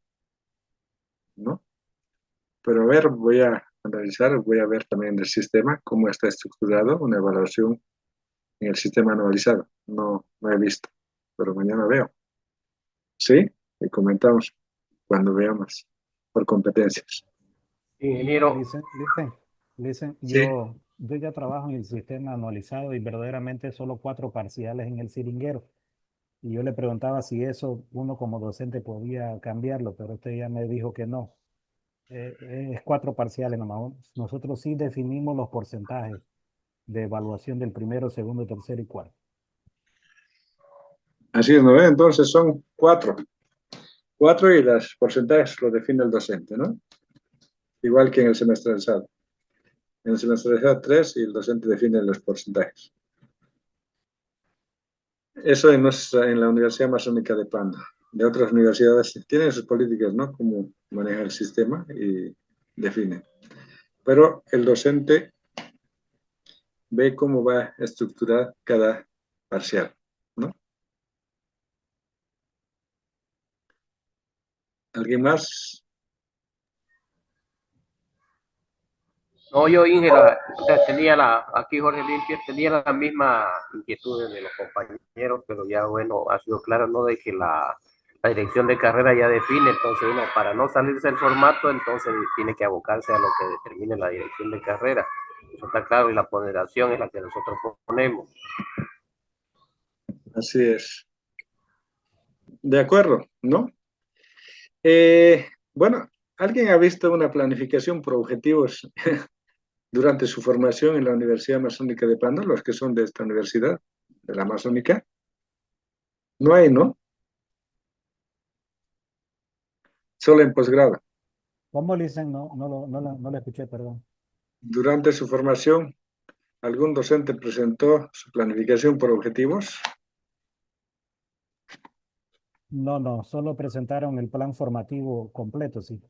¿no? Pero a ver, voy a analizar, voy a ver también el sistema, cómo está estructurado, una evaluación en el sistema anualizado. No he visto, pero mañana veo. ¿Sí? Y comentamos cuando veamos por competencias. Ingeniero, Listen, Sí. yo ya trabajo en el sistema anualizado y verdaderamente solo 4 parciales en el siringuero. Y yo le preguntaba si eso uno como docente podía cambiarlo, pero usted ya me dijo que no. Es 4 parciales nomás. Nosotros sí definimos los porcentajes de evaluación del primero, segundo, tercero y cuarto. Así es, ¿no ve? Entonces son 4. 4 y los porcentajes lo define el docente, ¿no? Igual que en el semestrizado. En el semestrizado 3 y el docente define los porcentajes. Eso en la Universidad Masónica de Pando. De otras universidades tienen sus políticas, ¿no? Cómo maneja el sistema y define. Pero el docente ve cómo va a estructurar cada parcial, ¿no? ¿Alguien más? No, yo, Inge, o sea, aquí Jorge Limpio, tenía la misma inquietud de los compañeros, pero ya bueno, ha sido claro, ¿no? De que la dirección de carrera ya define, entonces uno para no salirse del formato, entonces tiene que abocarse a lo que determine la dirección de carrera. Eso está claro, y la ponderación es la que nosotros proponemos. Así es. De acuerdo, ¿no? Bueno, ¿alguien ha visto una planificación por objetivos durante su formación en la Universidad Masónica de Pando, los que son de esta universidad, de la Masónica? No hay, ¿no? Solo en posgrado. ¿Cómo le dicen? No, no lo escuché, perdón. Durante su formación, ¿algún docente presentó su planificación por objetivos? No, solo presentaron el plan formativo completo, sí,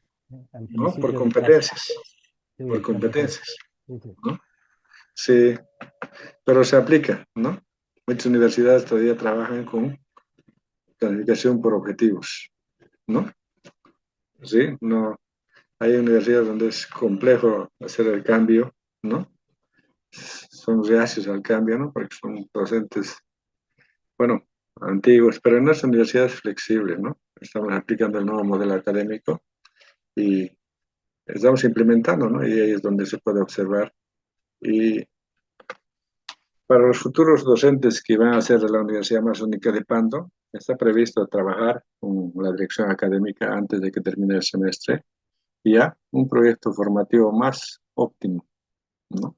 al ¿No? Por principio de clase. competencias. Sí, Por competencias. Sí, sí. ¿No? Sí, pero se aplica, ¿no? Muchas universidades todavía trabajan con planificación por objetivos, ¿no? Sí, no. Hay universidades donde es complejo hacer el cambio, ¿no? Son reacios al cambio, ¿no? Porque son docentes, bueno, antiguos, pero en nuestra universidad es flexible, ¿no? Estamos aplicando el nuevo modelo académico y estamos implementando, ¿no? Y ahí es donde se puede observar. Y para los futuros docentes que van a ser de la Universidad Masónica de Pando, está previsto trabajar con la dirección académica antes de que termine el semestre y ya un proyecto formativo más óptimo, ¿no?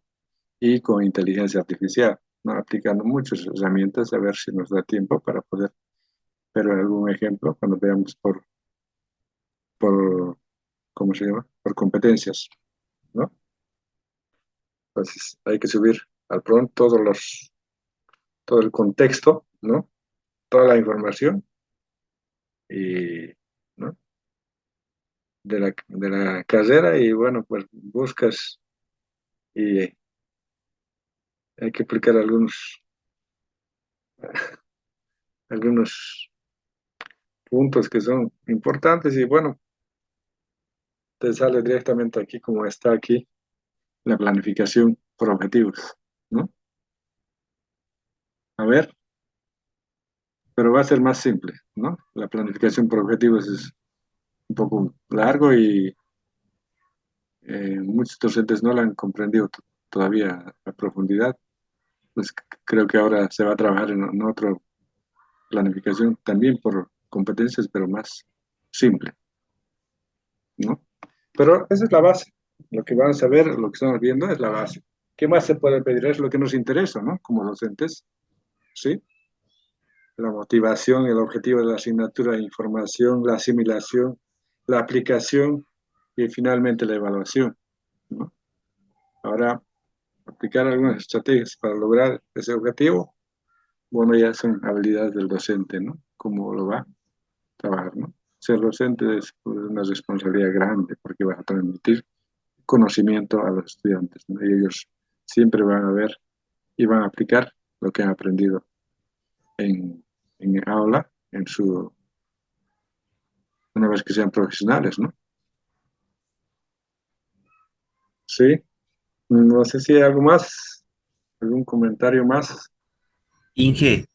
Y con inteligencia artificial, ¿no? Aplicando muchas herramientas a ver si nos da tiempo para poder ver algún ejemplo cuando veamos por ¿cómo se llama? Por competencias, ¿no? Entonces hay que subir al pronto todo el contexto, ¿no? Toda la información y, ¿no? De la carrera y bueno, pues buscas y hay que aplicar algunos puntos que son importantes y bueno, te sale directamente aquí como está aquí la planificación por objetivos, ¿no? A ver, pero va a ser más simple, ¿no? La planificación por objetivos es un poco largo y muchos docentes no la han comprendido todavía a profundidad. Pues creo que ahora se va a trabajar en otra planificación también por competencias, pero más simple, ¿no? Pero esa es la base. Lo que vamos a ver, lo que estamos viendo es la base. ¿Qué más se puede pedir? Es lo que nos interesa, ¿no? Como docentes, ¿sí? La motivación, el objetivo de la asignatura de información, la asimilación, la aplicación y finalmente la evaluación, ¿no? Ahora, aplicar algunas estrategias para lograr ese objetivo, bueno, ya son habilidades del docente, ¿no? Cómo lo va a trabajar, ¿no? Ser docente es pues, una responsabilidad grande porque vas a transmitir conocimiento a los estudiantes, ¿no? Y ellos siempre van a ver y van a aplicar lo que han aprendido en el aula, una vez que sean profesionales, ¿no? Sí, no sé si hay algo más, algún comentario más. Inge,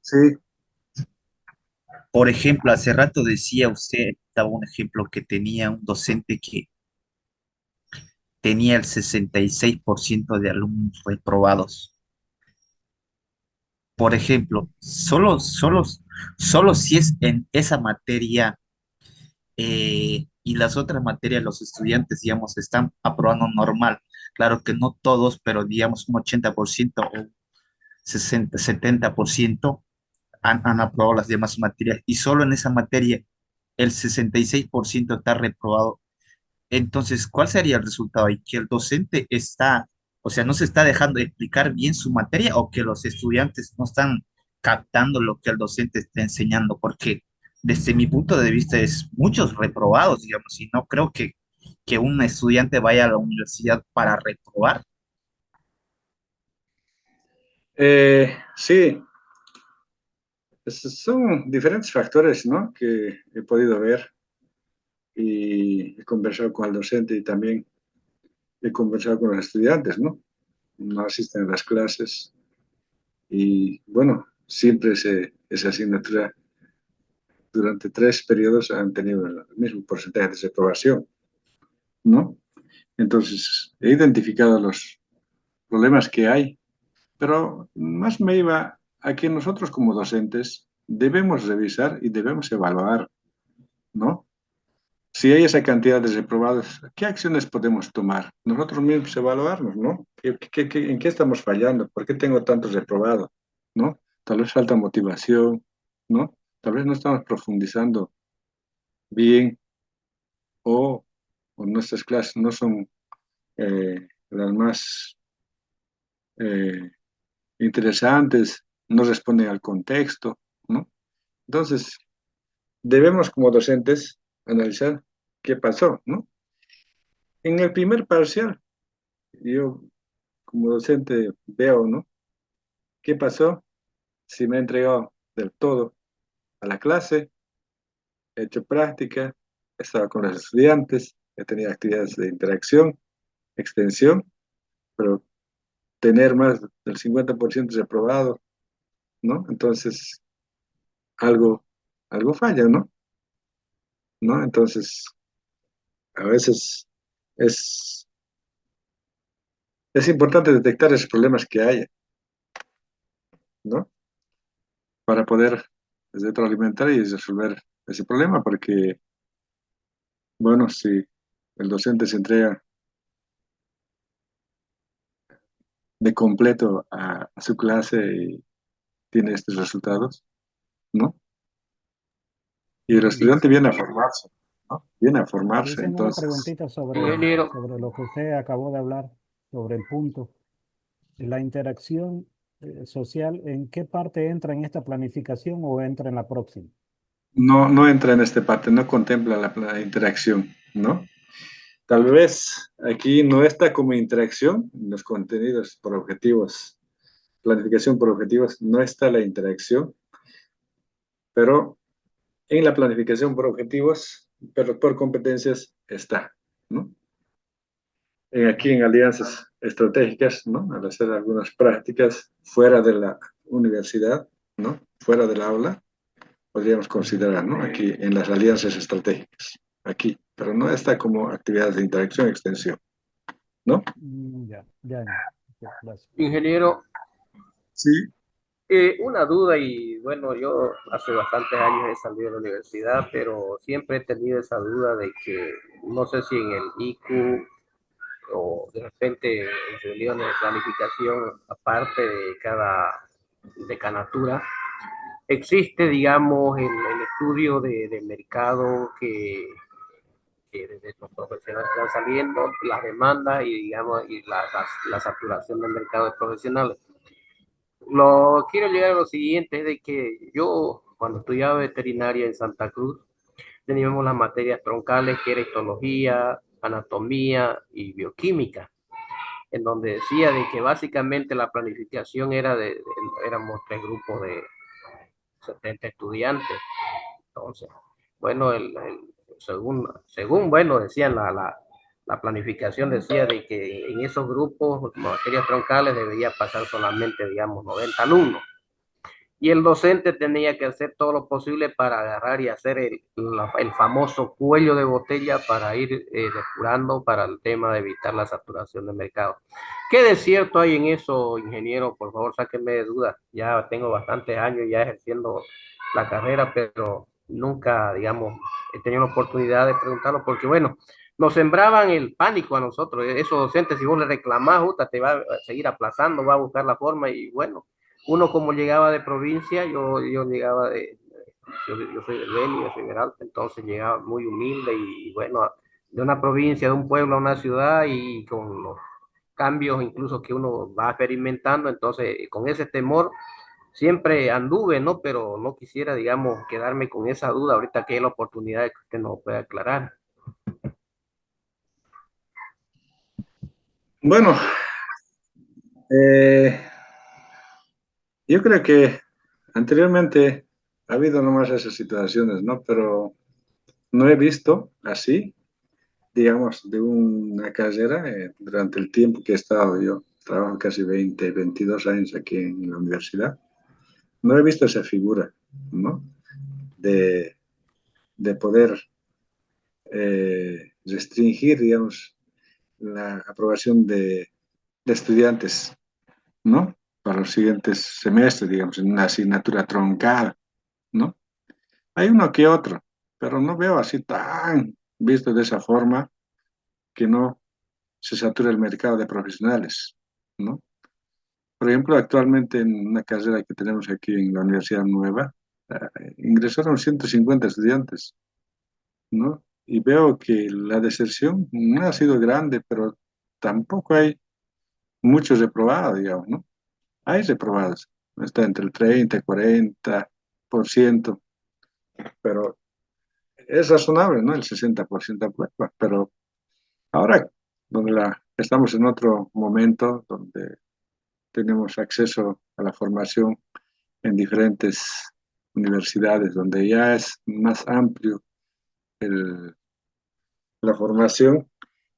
Sí, por ejemplo, hace rato decía usted, daba un ejemplo que tenía un docente que tenía el 66% de alumnos reprobados. por ejemplo, solo si es en esa materia y las otras materias los estudiantes, digamos, están aprobando normal. Claro que no todos, pero digamos un 80% o 60, 70% han aprobado las demás materias y solo en esa materia el 66% está reprobado. Entonces, ¿cuál sería el resultado ahí? ¿Que el docente está, o sea, no se está dejando explicar bien su materia o que los estudiantes no están captando lo que el docente está enseñando? Porque desde mi punto de vista es muchos reprobados, digamos, y no creo que un estudiante vaya a la universidad para reprobar. Sí, son diferentes factores, ¿no? Que he podido ver y he conversado con el docente y también he conversado con los estudiantes, ¿no? No asisten a las clases y, bueno, siempre esa asignatura durante 3 periodos han tenido el mismo porcentaje de desaprobación, ¿no? Entonces, he identificado los problemas que hay, pero más me iba a que nosotros como docentes debemos revisar y debemos evaluar, ¿no? Si hay esa cantidad de reprobados, ¿qué acciones podemos tomar? Nosotros mismos evaluarnos, ¿no? ¿En qué estamos fallando? ¿Por qué tengo tantos reprobados? ¿No? Tal vez falta motivación, ¿no? Tal vez no estamos profundizando bien o, o nuestras clases no son las más eh, interesantes, no responden al contexto, ¿no? Entonces, debemos como docentes analizar qué pasó, ¿no? En el primer parcial, yo como docente veo, ¿no? ¿Qué pasó? Si me he entregado del todo a la clase, he hecho práctica, he estado con los estudiantes, he tenido actividades de interacción, extensión, pero tener más del 50% reprobado, ¿no? Entonces, algo, algo falla, ¿no? ¿No? Entonces, a veces es, es importante detectar esos problemas que hay, ¿no? Para poder retroalimentar y resolver ese problema, porque, bueno, si el docente se entrega de completo a su clase y tiene estos resultados, ¿no? Y el estudiante viene a formarse, ¿no? Viene a formarse, Dicen una entonces, preguntita Ingeniero, sobre lo que usted acabó de hablar, sobre el punto. La interacción social, ¿en qué parte entra en esta planificación o entra en la próxima? no entra en esta parte, no contempla la interacción, ¿no? Tal vez aquí no está como interacción en los contenidos por objetivos, planificación por objetivos, no está la interacción, pero en la planificación por objetivos, pero por competencias está, ¿no? Aquí en alianzas estratégicas, ¿no? Al hacer algunas prácticas fuera de la universidad, ¿no? Fuera del aula, podríamos considerar, ¿no? Aquí en las alianzas estratégicas, aquí, pero no está como actividades de interacción y extensión, ¿no? Ya, gracias. ingeniero, Sí, una duda y bueno, yo hace bastantes años he salido de la universidad, pero siempre he tenido esa duda de que no sé si en el IQ o de repente en reuniones de planificación, aparte de cada decanatura, existe, digamos, el estudio de mercado que desde los profesionales están saliendo, las demandas y, digamos, y la saturación del mercado de profesionales. Lo quiero llegar a lo siguiente, es de que yo, cuando estudiaba veterinaria en Santa Cruz, teníamos las materias troncales, que era histología, anatomía y bioquímica, en donde decía de que básicamente la planificación era éramos 3 grupos de 70 estudiantes. Entonces, bueno, según bueno, decían la planificación decía de que en esos grupos, materias troncales, debería pasar solamente, digamos, 90 alumnos. y el docente tenía que hacer todo lo posible para agarrar y hacer el famoso cuello de botella para ir depurando para el tema de evitar la saturación del mercado. ¿Qué de cierto hay en eso, ingeniero? Por favor, sáquenme de dudas. Ya tengo bastantes años ya ejerciendo la carrera, pero nunca, digamos, he tenido la oportunidad de preguntarlo porque, bueno, nos sembraban el pánico a nosotros. Esos docentes, si vos le reclamás, justa, te va a seguir aplazando, va a buscar la forma y, bueno, uno como llegaba de provincia, yo llegaba yo soy de Beni, de Federal, entonces llegaba muy humilde y bueno, de una provincia, de un pueblo a una ciudad y con los cambios incluso que uno va experimentando, entonces con ese temor siempre anduve, ¿no? Pero no quisiera, digamos, quedarme con esa duda ahorita que hay la oportunidad de que usted nos pueda aclarar. Bueno, eh, yo creo que anteriormente ha habido nomás esas situaciones, ¿no? Pero no he visto así, digamos, de una carrera durante el tiempo que he estado yo. Trabajo casi 20, 22 años aquí en la universidad. No he visto esa figura, ¿no? De, de poder restringir, digamos, la aprobación de estudiantes, ¿no? Para los siguientes semestres, digamos, en una asignatura troncada, ¿no? Hay uno que otro, pero no veo así tan visto de esa forma que no se satura el mercado de profesionales, ¿no? Por ejemplo, actualmente en una carrera que tenemos aquí en la Universidad Nueva, ingresaron 150 estudiantes, ¿no? Y veo que la deserción no ha sido grande, pero tampoco hay muchos reprobados, digamos, ¿no? Hay reprobados, está entre el 30 y 40%, pero es razonable, ¿no? El 60% aprueba, pero ahora, estamos en otro momento donde tenemos acceso a la formación en diferentes universidades, donde ya es más amplio el- la formación.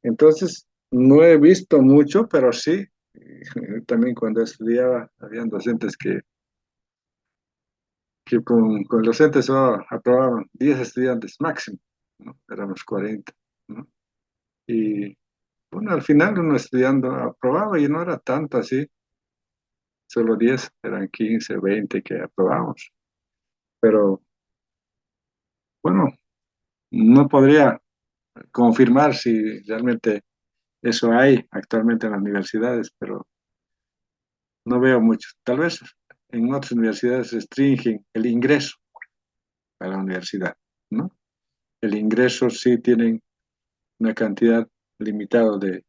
Entonces, no he visto mucho, pero sí, también cuando estudiaba, habían docentes que con los docentes solo aprobaban 10 estudiantes máximo, ¿no? Éramos 40, ¿no? Y bueno, al final uno estudiando aprobaba y no era tanto así, solo 10, eran 15, 20 que aprobamos. Pero bueno, no podría confirmar si realmente eso hay actualmente en las universidades, pero no veo mucho. Tal vez en otras universidades restringen el ingreso a la universidad, ¿no? El ingreso sí tienen una cantidad limitada de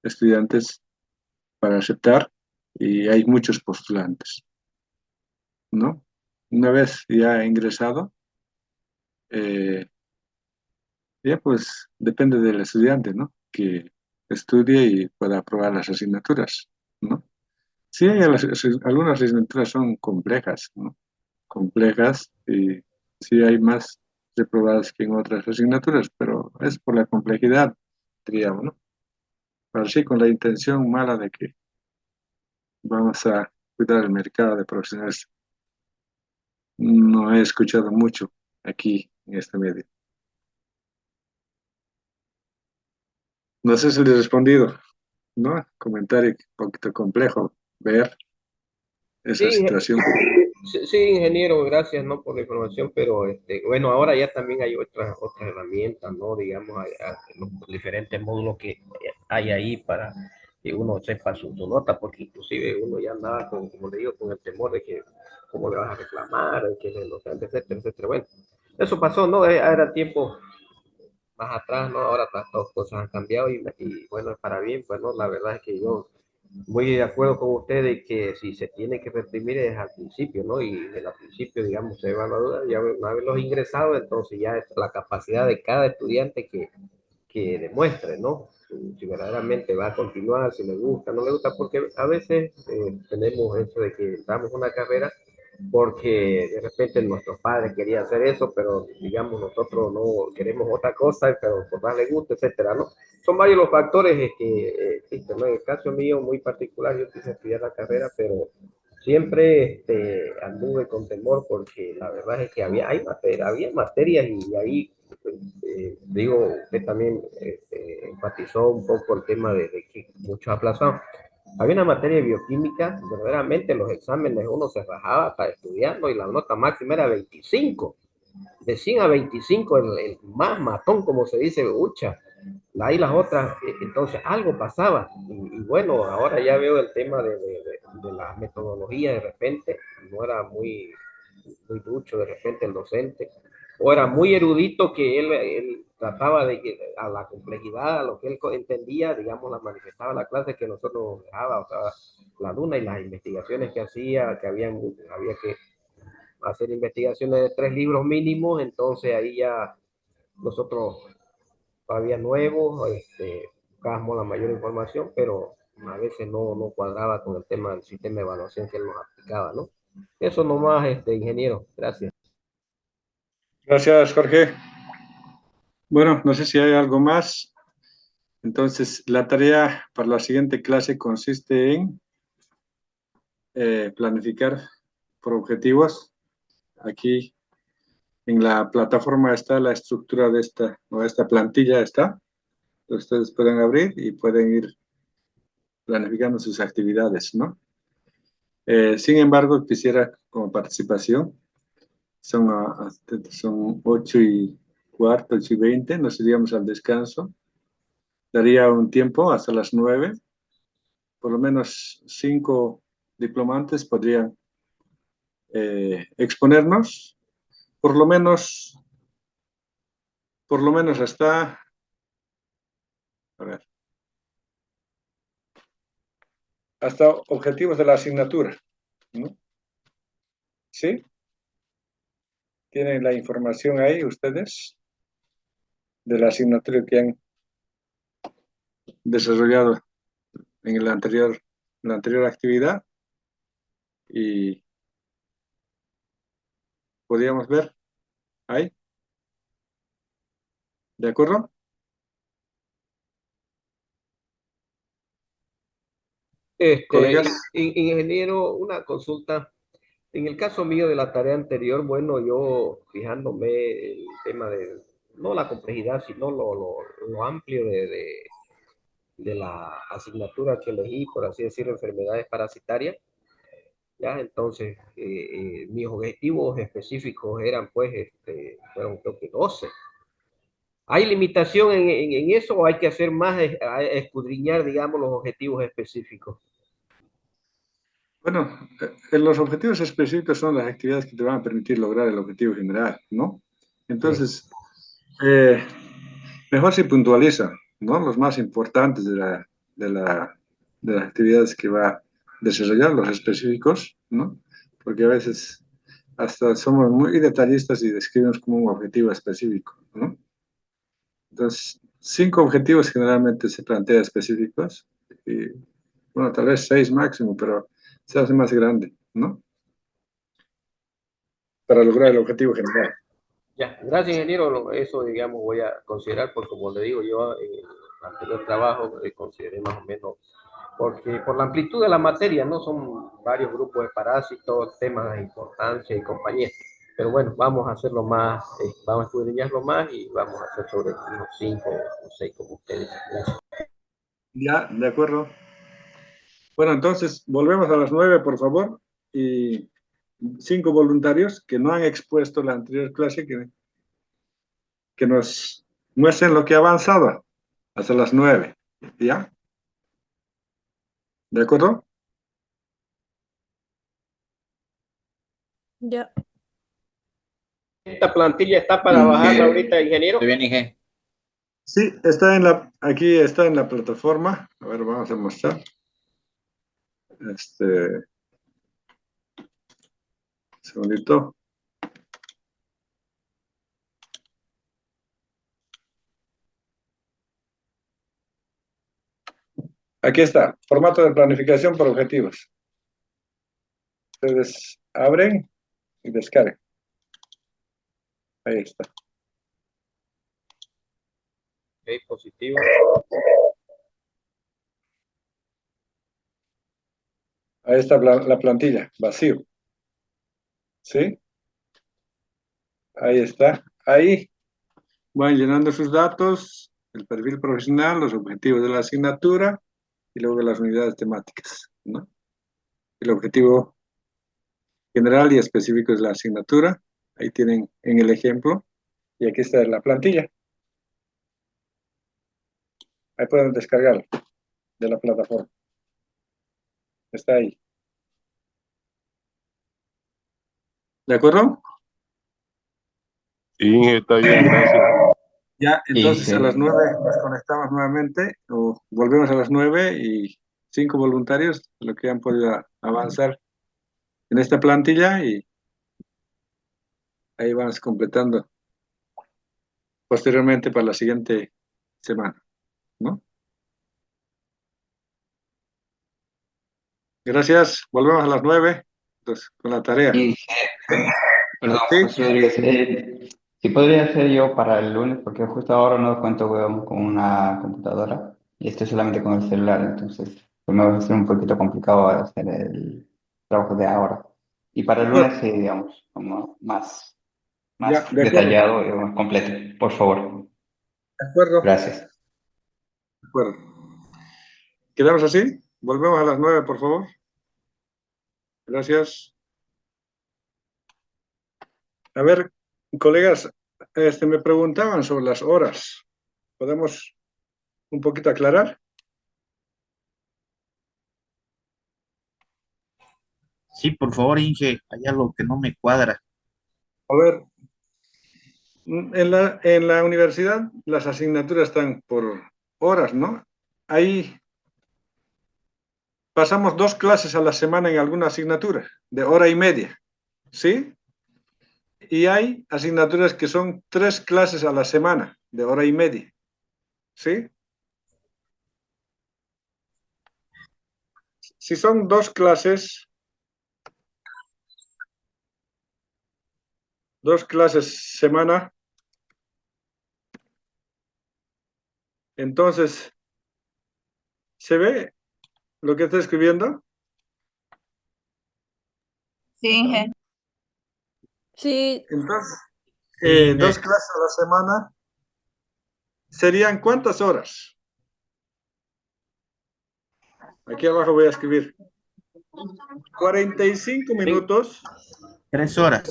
estudiantes para aceptar y hay muchos postulantes, ¿no? Una vez ya ingresado, eh, ya pues depende del estudiante, ¿no? Que estudie y pueda aprobar las asignaturas, ¿no? Sí, algunas asignaturas son complejas, ¿no? Complejas y sí hay más reprobadas que en otras asignaturas, pero es por la complejidad, diríamos, ¿no? Pero sí con la intención mala de que vamos a cuidar el mercado de profesionales. No he escuchado mucho aquí en este medio. No sé si les he respondido, ¿no? Comentario un poquito complejo ver esa Sí, situación. sí, sí, ingeniero, gracias, ¿no? Por la información, pero bueno, ahora ya también hay otras herramientas, ¿no? Digamos, los diferentes módulos que hay ahí para que uno sepa su nota, porque inclusive uno ya andaba con, como le digo, con el temor de que cómo le vas a reclamar, de que no sé, etcétera, etcétera. Bueno, eso pasó, ¿no? Era tiempo más atrás, ¿no? Ahora todas las cosas han cambiado y bueno, es para bien, pues, ¿no? La verdad es que yo muy de acuerdo con usted de que si se tiene que reprimir es al principio, ¿no? Y en el principio, digamos, se evalúa, ya una vez los ingresados, entonces ya es la capacidad de cada estudiante que demuestre, ¿no? Si verdaderamente va a continuar, si le gusta, no le gusta, porque a veces tenemos eso de que damos una carrera porque de repente nuestros padres querían hacer eso, pero digamos nosotros no queremos otra cosa, pero por más le gusta, etcétera, ¿no? Son varios los factores que existen, ¿no? En el caso mío muy particular, yo quise estudiar la carrera, pero siempre anduve con temor porque la verdad es que había materias y ahí, digo, usted también enfatizó un poco el tema de que muchos aplazados. Había una materia de bioquímica, verdaderamente los exámenes uno se rajaba para estudiarlo y la nota máxima era 25. De 100 a 25, el más matón, como se dice, ucha. Ahí las otras, entonces algo pasaba. Y bueno, ahora ya veo el tema de la metodología de repente, no era muy ducho de repente el docente, o era muy erudito que él trataba de que a la complejidad, a lo que él entendía, digamos, la manifestaba en la clase que nosotros nos dejaba, o sea, la luna y las investigaciones que hacía, que había que hacer investigaciones de 3 libros mínimos, entonces ahí ya nosotros todavía nuevos, buscábamos la mayor información, pero a veces no cuadraba con el tema del sistema de evaluación que él nos aplicaba, ¿no? Eso nomás, ingeniero, gracias. Gracias, Jorge. Bueno, no sé si hay algo más. Entonces, la tarea para la siguiente clase consiste en planificar por objetivos. Aquí en la plataforma está la estructura de esta plantilla está. Ustedes pueden abrir y pueden ir planificando sus actividades, ¿no? Sin embargo, quisiera como participación, son 8:15, 8:20, nos iríamos al descanso. Daría un tiempo hasta las 9. Por lo menos 5 diplomantes podrían exponernos, por lo menos hasta, a ver, hasta objetivos de la asignatura, ¿no? ¿Sí? ¿Tienen la información ahí ustedes de la asignatura que han desarrollado en la anterior actividad? Y podríamos ver ahí, ¿de acuerdo? Colegas. Ingeniero, una consulta. En el caso mío de la tarea anterior, bueno, yo fijándome el tema de, no la complejidad, sino lo amplio de la asignatura que elegí, por así decirlo, enfermedades parasitarias, ya, entonces, mis objetivos específicos eran, pues, fueron creo que 12. ¿Hay limitación en eso o hay que hacer más, escudriñar, digamos, los objetivos específicos? Bueno, los objetivos específicos son las actividades que te van a permitir lograr el objetivo general, ¿no? Entonces, mejor si puntualiza, ¿no? Los más importantes de las actividades que va a desarrollar, los específicos, ¿no? Porque a veces hasta somos muy detallistas y describimos como un objetivo específico, ¿no? Entonces, 5 objetivos generalmente se plantean específicos, y, bueno, tal vez 6 máximo, pero se hace más grande, ¿no? Para lograr el objetivo general. Ya, gracias, ingeniero. Eso, digamos, voy a considerar, porque como le digo, yo en el anterior trabajo consideré más o menos, porque por la amplitud de la materia, ¿no? Son varios grupos de parásitos, temas de importancia y compañía. Pero bueno, vamos a hacerlo más, vamos a escudriñarlo más y vamos a hacer sobre unos 5 o 6 como ustedes. Gracias. Ya, de acuerdo. Bueno, entonces volvemos a las 9, por favor, y 5 voluntarios que no han expuesto la anterior clase, que nos muestren lo que ha avanzado hasta las 9. ¿Ya? ¿De acuerdo? Ya. Esta plantilla está para bajarla ahorita, ingeniero. Muy bien, Inge. Sí, aquí está en la plataforma. A ver, vamos a mostrar. Segundito. Aquí está, formato de planificación por objetivos. Ustedes abren y descargan. Ahí está. Ok, positivo. Ahí está la plantilla, vacío. ¿Sí? Ahí está. Ahí van llenando sus datos, el perfil profesional, los objetivos de la asignatura y luego las unidades temáticas, ¿no? El objetivo general y específico de la asignatura. Ahí tienen en el ejemplo. Y aquí está la plantilla. Ahí pueden descargar de la plataforma. Está ahí. ¿De acuerdo? Sí, Inge, está bien, gracias. Ya, Sí, entonces a las sí. 9 nos conectamos nuevamente o volvemos a las 9 y 5 voluntarios, lo que han podido avanzar en esta plantilla y ahí vamos completando posteriormente para la siguiente semana, ¿no? Gracias, volvemos a las 9, entonces, con la tarea. Y, perdón, ¿Sí? José Rodríguez, si podría hacer yo para el lunes, porque justo ahora no cuento con una computadora y estoy solamente con el celular, entonces pues me va a ser un poquito complicado hacer el trabajo de ahora. Y para el lunes, sí, digamos, como Ya, más de acuerdo, detallado y más completo, por favor. de acuerdo, Gracias. de acuerdo. ¿Quedamos así? Volvemos a las 9, por favor. Gracias. A ver, colegas, me preguntaban sobre las horas. ¿Podemos un poquito aclarar? Sí, por favor, Inge, hay algo que no me cuadra. A ver, en la universidad las asignaturas están por horas, ¿no? Ahí pasamos 2 clases a la semana en alguna asignatura, de hora y media, ¿sí? Y hay asignaturas que son 3 clases a la semana, de hora y media, ¿sí? Si son 2 clases semana, entonces, ¿se ve lo que estoy escribiendo? Sí, Inge. Sí, Entonces, Sí, 2 Inge. clases a la semana, ¿serían cuántas horas? Aquí abajo voy a escribir 45 minutos. 3 horas.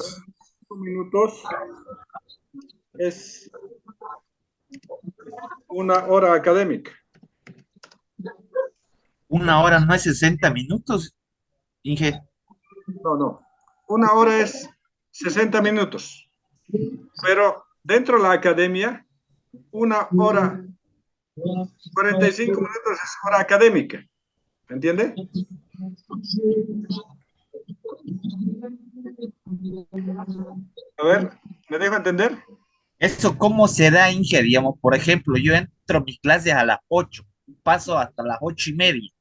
45 minutos es una hora académica. 1 hora no es 60 minutos, Inge. No. Una hora es 60 minutos. Pero dentro de la academia, una hora, 45 minutos es hora académica. ¿Entiende? A ver, ¿me dejo entender? ¿Eso cómo se da, Inge? Digamos, por ejemplo, yo entro a mis clases a las 8, paso hasta las 8:30,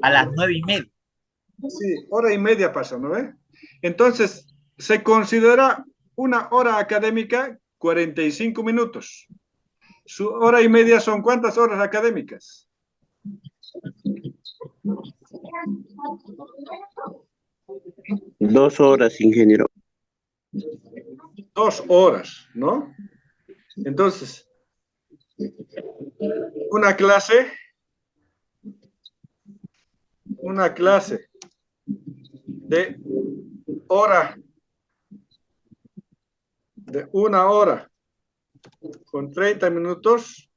a las 9:30. Sí, hora y media pasa, ¿no ve? Entonces, se considera una hora académica 45 minutos. Su hora y media son ¿cuántas horas académicas? 2 horas, ingeniero. 2 horas, ¿no? Entonces, una clase de hora, de 1 hora con 30 minutos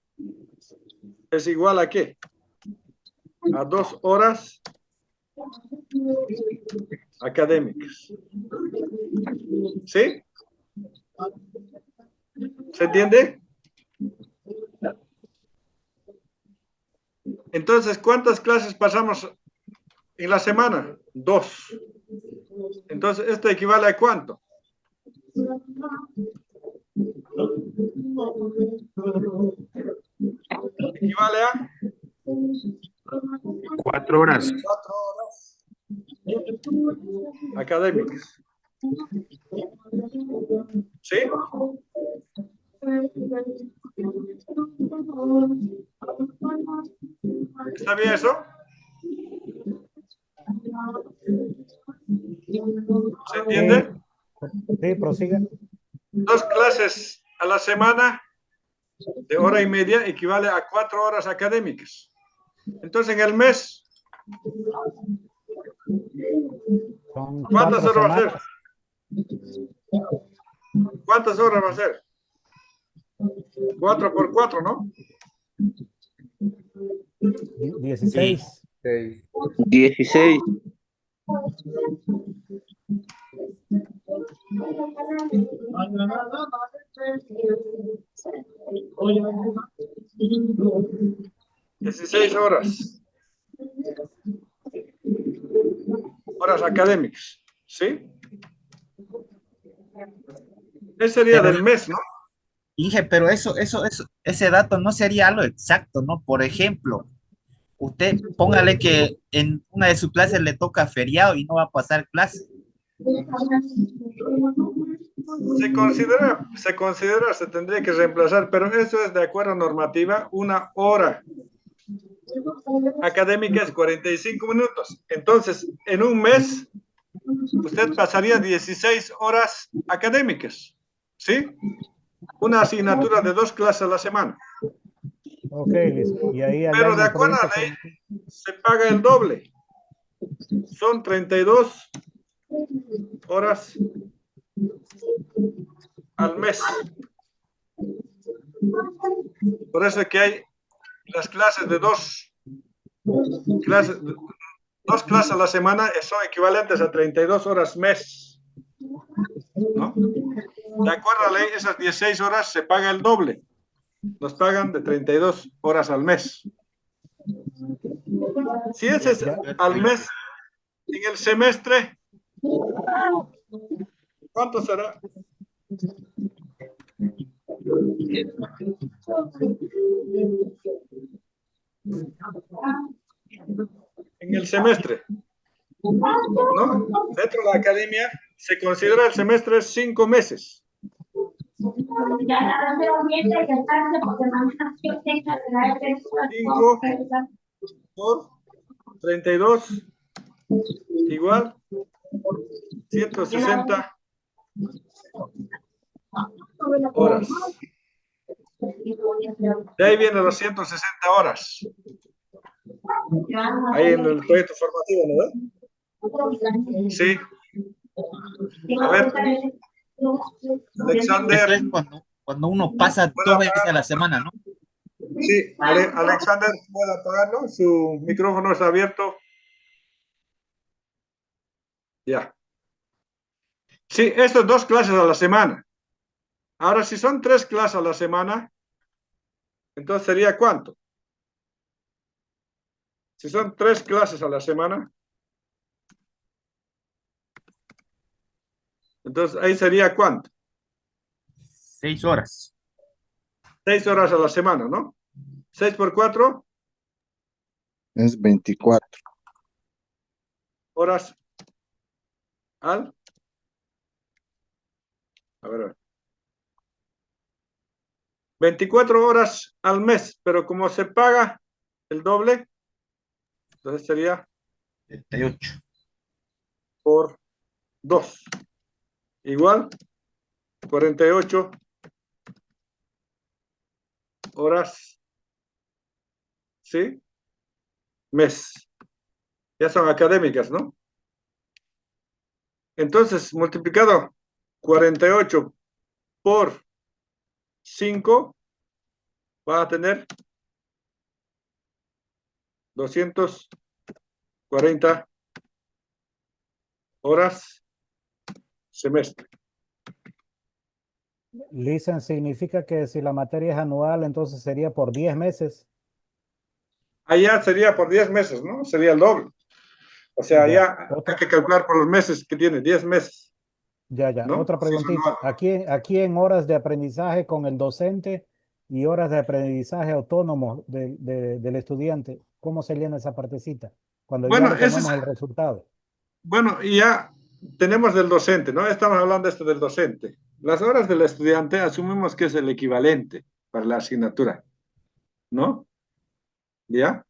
es igual a ¿qué? A 2 horas académicas. ¿Sí? ¿Se entiende? Entonces, ¿cuántas clases pasamos en la semana? 2. Entonces, ¿esto equivale a cuánto? Equivale a 4 horas. 4 horas académicas. ¿Sí? ¿Está bien eso? ¿Se entiende? Sí, prosiga. 2 clases a la semana de hora y media equivale a 4 horas académicas. Entonces, en el mes, Son ¿cuántas 4 horas va a ser? semanas. ¿Cuántas horas va a ser? 4 por 4, ¿no? 16. 16. Dieciséis horas. Horas académicas, ¿sí? Ese sería Pero, del mes, ¿no? Inge, pero ese dato no sería algo exacto, ¿no? Por ejemplo, usted póngale que en una de sus clases le toca feriado y no va a pasar clase. Se tendría que reemplazar, pero eso es de acuerdo a normativa, 1 hora académica es 45 minutos. Entonces, en un mes, usted pasaría 16 horas académicas, ¿sí? Una asignatura de 2 clases a la semana. Ok, Liz. Y ahí al Pero de año acuerdo a la ley, se paga el doble. Son 32 horas al mes. Por eso es que hay las clases de 2 clases, 2 clases a la semana son equivalentes a 32 horas mes, ¿no? De acuerdo a la ley, esas 16 horas se paga el doble. Nos pagan de 32 horas al mes. Si ese es al mes, en el semestre, ¿cuánto será? En el semestre, ¿no? Dentro de la academia se considera el semestre 5 meses. 5 por 32 igual 160 horas. De ahí vienen los 160 horas. Ahí en el proyecto formativo, ¿no? Sí. A ver. Alexander. Eso es cuando uno pasa 2 veces a la semana, ¿no? Sí, Alexander, ¿puede apagarlo? Su micrófono está abierto. Ya. Sí, esto es 2 clases a la semana. Ahora, si son 3 clases a la semana, entonces sería ¿cuánto? Si son 3 clases a la semana, entonces ahí sería ¿cuánto? 6 horas. 6 horas a la semana, ¿no? 6 por 4. Es 24. Horas al. A ver. 24 horas al mes, pero como se paga el doble, entonces sería 38 por 2. Igual 48 horas, ¿sí? Mes. Ya son académicas, ¿no? Entonces, multiplicado 48 por 5, va a tener 240 horas semestre. Listen, significa que si la materia es anual, entonces sería por 10 meses. Allá sería por 10 meses, ¿no? Sería el doble. O sea, ya hay que calcular por los meses que tiene, 10 meses. Ya. ¿No? Otra preguntita. Aquí en horas de aprendizaje con el docente y horas de aprendizaje autónomo del estudiante, ¿cómo se llena esa partecita? Cuando ya le tenemos el resultado. Bueno, y ya tenemos del docente, ¿no? Estamos hablando esto del docente. Las horas del estudiante asumimos que es el equivalente para la asignatura, ¿no? ¿Ya?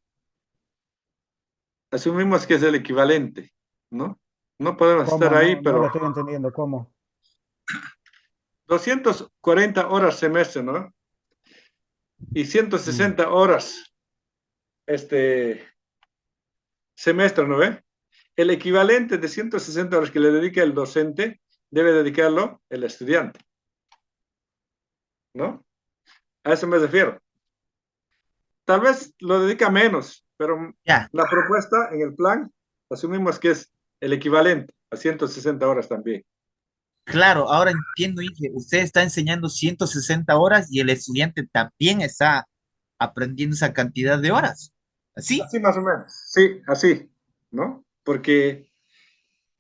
Asumimos que es el equivalente. ¿no? No podemos ¿Cómo? estar ahí, No, no le pero estoy entendiendo cómo. 240 horas semestre, ¿no? Y 160 horas semestre, ¿no ve? El equivalente de 160 horas que le dedica el docente debe dedicarlo el estudiante, ¿no? A eso me refiero. Tal vez lo dedica menos, pero Ya, la propuesta en el plan asumimos que es el equivalente a 160 horas también. claro, ahora entiendo, Inge, usted está enseñando 160 horas y el estudiante también está aprendiendo esa cantidad de horas. ¿Así? Así más o menos, sí, así, ¿no? Porque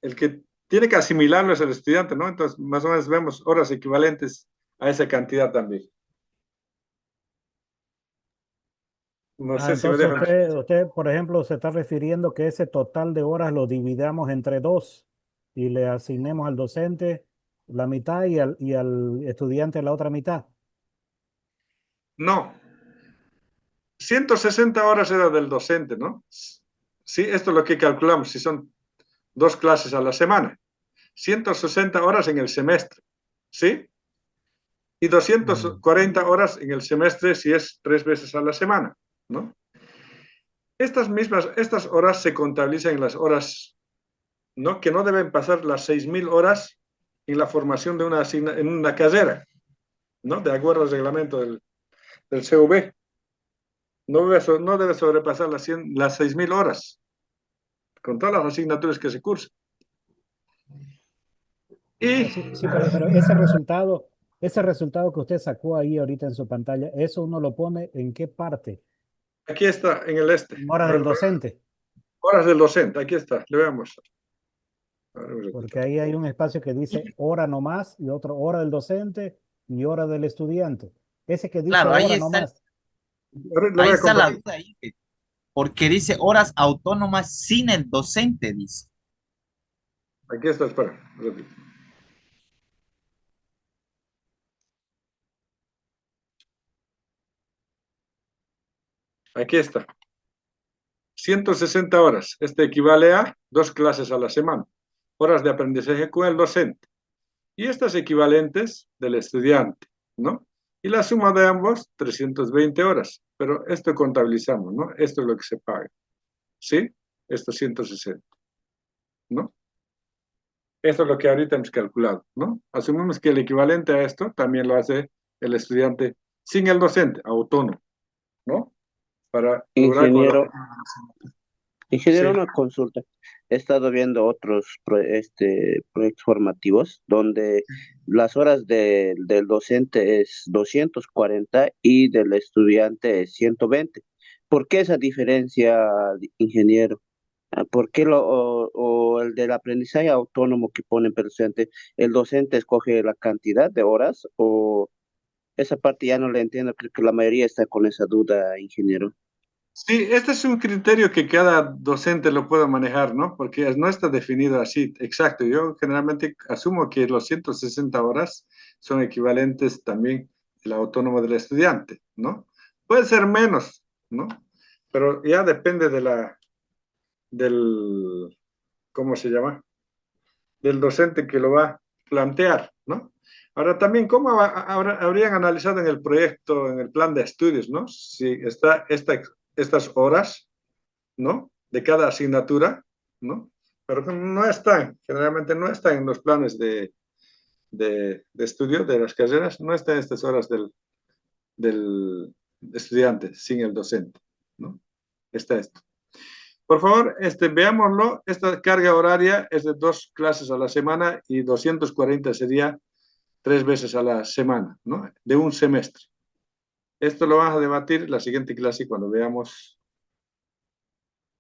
el que tiene que asimilarlo es el estudiante, ¿no? Entonces, más o menos vemos horas equivalentes a esa cantidad también. No Ah, sé si me entonces dejan. usted, por ejemplo, se está refiriendo que ese total de horas lo dividamos entre dos y le asignemos al docente la mitad y al estudiante la otra mitad. No, 160 horas era del docente, ¿no? Sí, esto es lo que calculamos, si son 2 clases a la semana. 160 horas en el semestre, ¿sí? Y 240 horas en el semestre si es 3 veces a la semana, ¿no? Estas horas se contabilizan en las horas, ¿no? Que no deben pasar las 6.000 horas en la formación de en una carrera, ¿no? De acuerdo al reglamento del CV. No debe sobrepasar las 6.000 horas con todas las asignaturas que se cursan. Y Sí, sí, pero ese resultado que usted sacó ahí ahorita en su pantalla, ¿eso uno lo pone en qué parte? aquí está en el En horas del docente, horas del docente, aquí está, le veamos. porque ahí hay un espacio que dice hora no más y otro hora del docente y hora del estudiante. Ese que dice Claro, hora no más. Lo voy ahí a está la compartir. duda, Inge, porque dice horas autónomas sin el docente, dice. Aquí está, espera. Repito. Aquí está. 160 horas. Este equivale a 2 clases a la semana. Horas de aprendizaje con el docente. Y estas equivalentes del estudiante, ¿no? Y la suma de ambos, 320 horas. Pero esto contabilizamos, ¿no? Esto es lo que se paga. ¿Sí? Esto 160, ¿no? Esto es lo que ahorita hemos calculado, ¿no? Asumimos que el equivalente a esto también lo hace el estudiante sin el docente, autónomo, ¿no? Para lograr con Ingeniero, ingeniero, Sí. una consulta. He estado viendo otros proyectos formativos donde las horas del docente es 240 y del estudiante es 120. ¿Por qué esa diferencia, ingeniero? ¿Por qué o el del aprendizaje autónomo que pone el docente escoge la cantidad de horas o esa parte ya no la entiendo? Creo que la mayoría está con esa duda, ingeniero. Sí, este es un criterio que cada docente lo puede manejar, ¿no? Porque no está definido así, exacto. Yo generalmente asumo que los 160 horas son equivalentes también al autónomo del estudiante, ¿no? Puede ser menos, ¿no? Pero ya depende del, ¿cómo se llama? Del docente que lo va a plantear, ¿no? Ahora también, ¿cómo habrían analizado en el proyecto, en el plan de estudios, ¿no? Si está estas horas, ¿no? De cada asignatura, ¿no? Pero no están, generalmente no están en los planes de estudio de las carreras, no están estas horas del estudiante sin el docente, ¿no? Está esto. Por favor, veámoslo. Esta carga horaria es de 2 clases a la semana y 240 sería 3 veces a la semana, ¿no? De un semestre. Esto lo vamos a debatir en la siguiente clase cuando veamos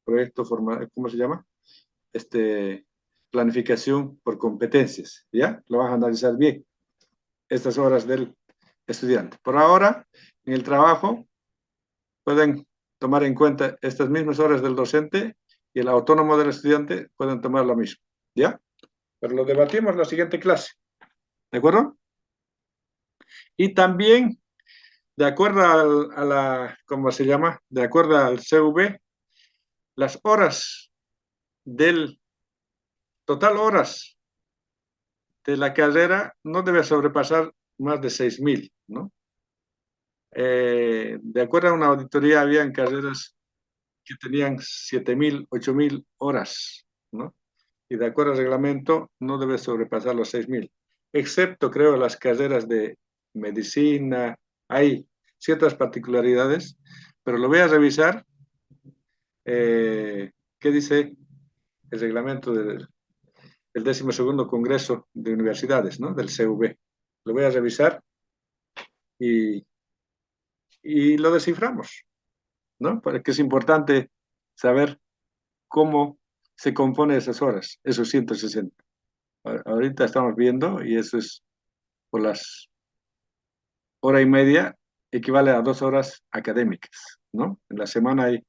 proyecto formal, ¿cómo se llama? Planificación por competencias, ¿ya? Lo vas a analizar bien, estas horas del estudiante. Por ahora, en el trabajo, pueden tomar en cuenta estas mismas horas del docente y el autónomo del estudiante pueden tomar lo mismo, ¿ya? Pero lo debatimos en la siguiente clase, ¿de acuerdo? Y también, de acuerdo a ¿cómo se llama? De acuerdo al CV, las horas del total horas de la carrera no debe sobrepasar más de 6.000, ¿no? De acuerdo a una auditoría, habían carreras que tenían 7.000, 8.000 horas, ¿no? Y de acuerdo al reglamento, no debe sobrepasar los 6.000, excepto, creo, las carreras de medicina. Hay ciertas particularidades, pero lo voy a revisar. ¿Qué dice el reglamento del 12º Congreso de Universidades, ¿no? Del CV? Lo voy a revisar y, y lo desciframos, ¿no? Porque es importante saber cómo se compone esas horas, esos 160. Ahorita estamos viendo, y eso es por las hora y media, equivale a 2 horas académicas, ¿no? En la semana hay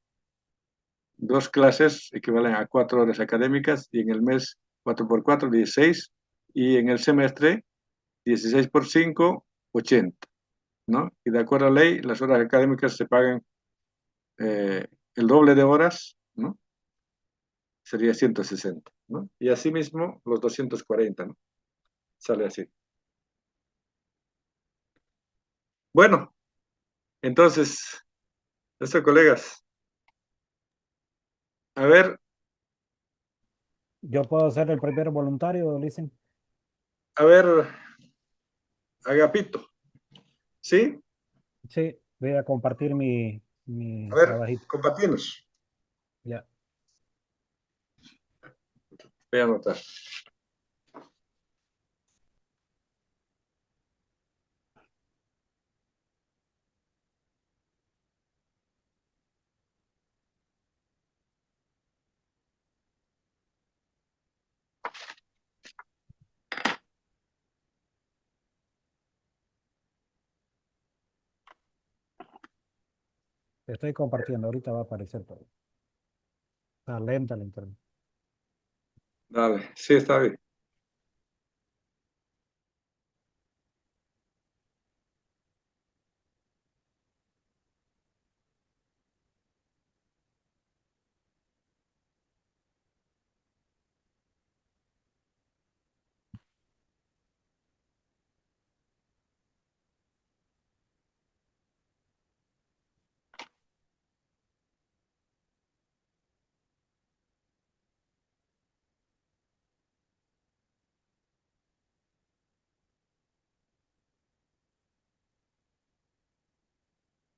2 clases, equivalen a 4 horas académicas, y en el mes 4 por 4, 16, y en el semestre 16 por 5, 80, ¿no? Y de acuerdo a la ley, las horas académicas se pagan el doble de horas, ¿no? Sería 160, ¿no? Y asimismo los 240, ¿no? Sale así. Bueno, entonces, esto, colegas, a ver, Yo puedo ser el primer voluntario, dicen. a ver, Agapito, ¿sí? Sí, voy a compartir mi A ver, trabajito. compartimos. Ya. Voy a anotar. Estoy compartiendo, ahorita va a aparecer todo. Está lenta la internet. Dale, sí, está bien.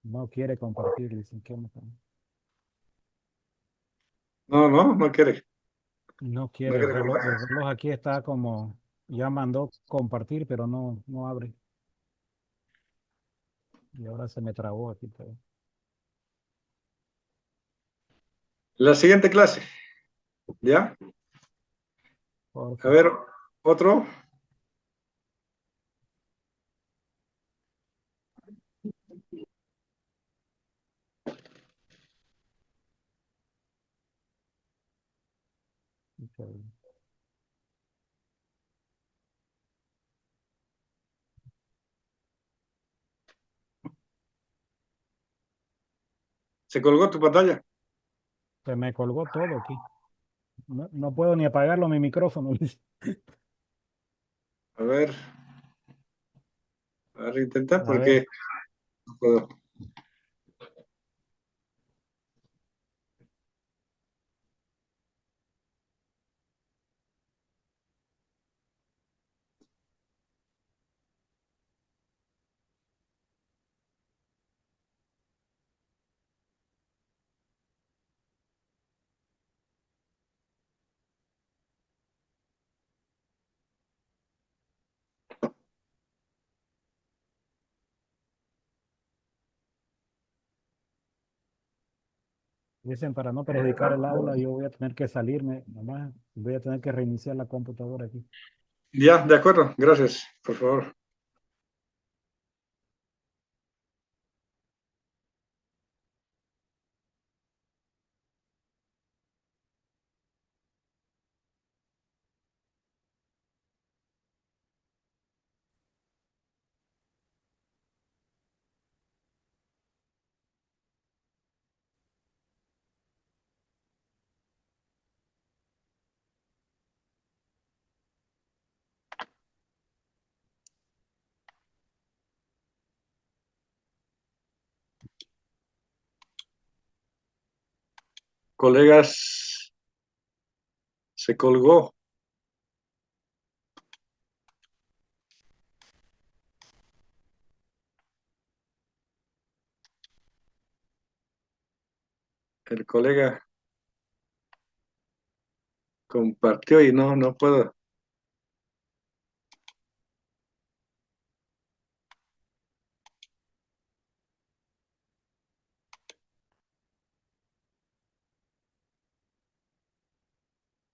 No quiere compartir, dicen que no. No quiere. No No quiere quiere compartir. el reloj aquí está como, ya mandó compartir, pero no abre. Y ahora se me trabó aquí todo. La siguiente clase, ¿ya? A Porfa. ver, otro. ¿Se colgó tu pantalla? Se me colgó todo aquí. No puedo ni apagarlo mi micrófono. A ver, intenta A ver, porque no puedo. dicen para no perjudicar el aula, yo voy a tener que salirme, nomás voy a tener que reiniciar la computadora aquí. Ya, de acuerdo, gracias, por favor. Colegas, se colgó. El colega compartió y no puedo.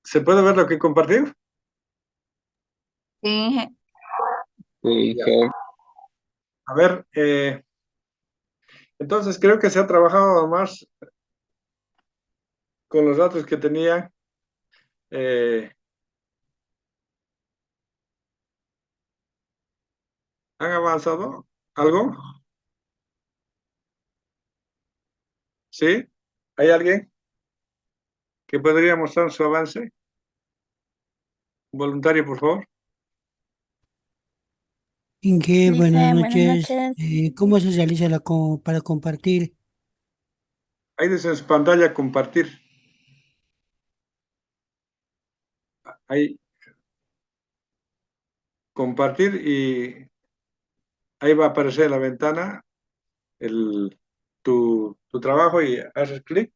¿Se puede ver lo que compartió? Sí, Inge. Sí, Ya. Inge. A ver, entonces creo que se ha trabajado más con los datos que tenía. ¿Han avanzado algo? ¿Sí? ¿Hay alguien que podría mostrar su avance? Voluntario, por favor. Inge, buenas Dice, buenas noches. noches. ¿Cómo se realiza para compartir? Ahí dice en su pantalla compartir. Ahí compartir y ahí va a aparecer la ventana, tu trabajo y haces clic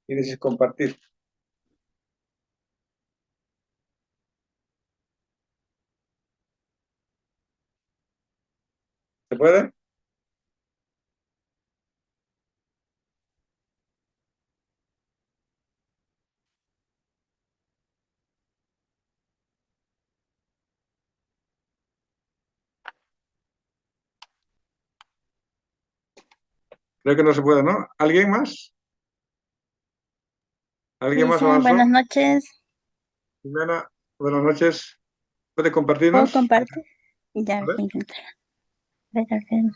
y dices compartir. ¿Se puede? Creo que no se puede, ¿no? ¿Alguien más? ¿Alguien más Dice, buenas avanzó? noches. Jimena, buenas noches. ¿Puede ¿Puedo compartirnos? compartir? Ya A voy ver. a intentar. A ver, a ver.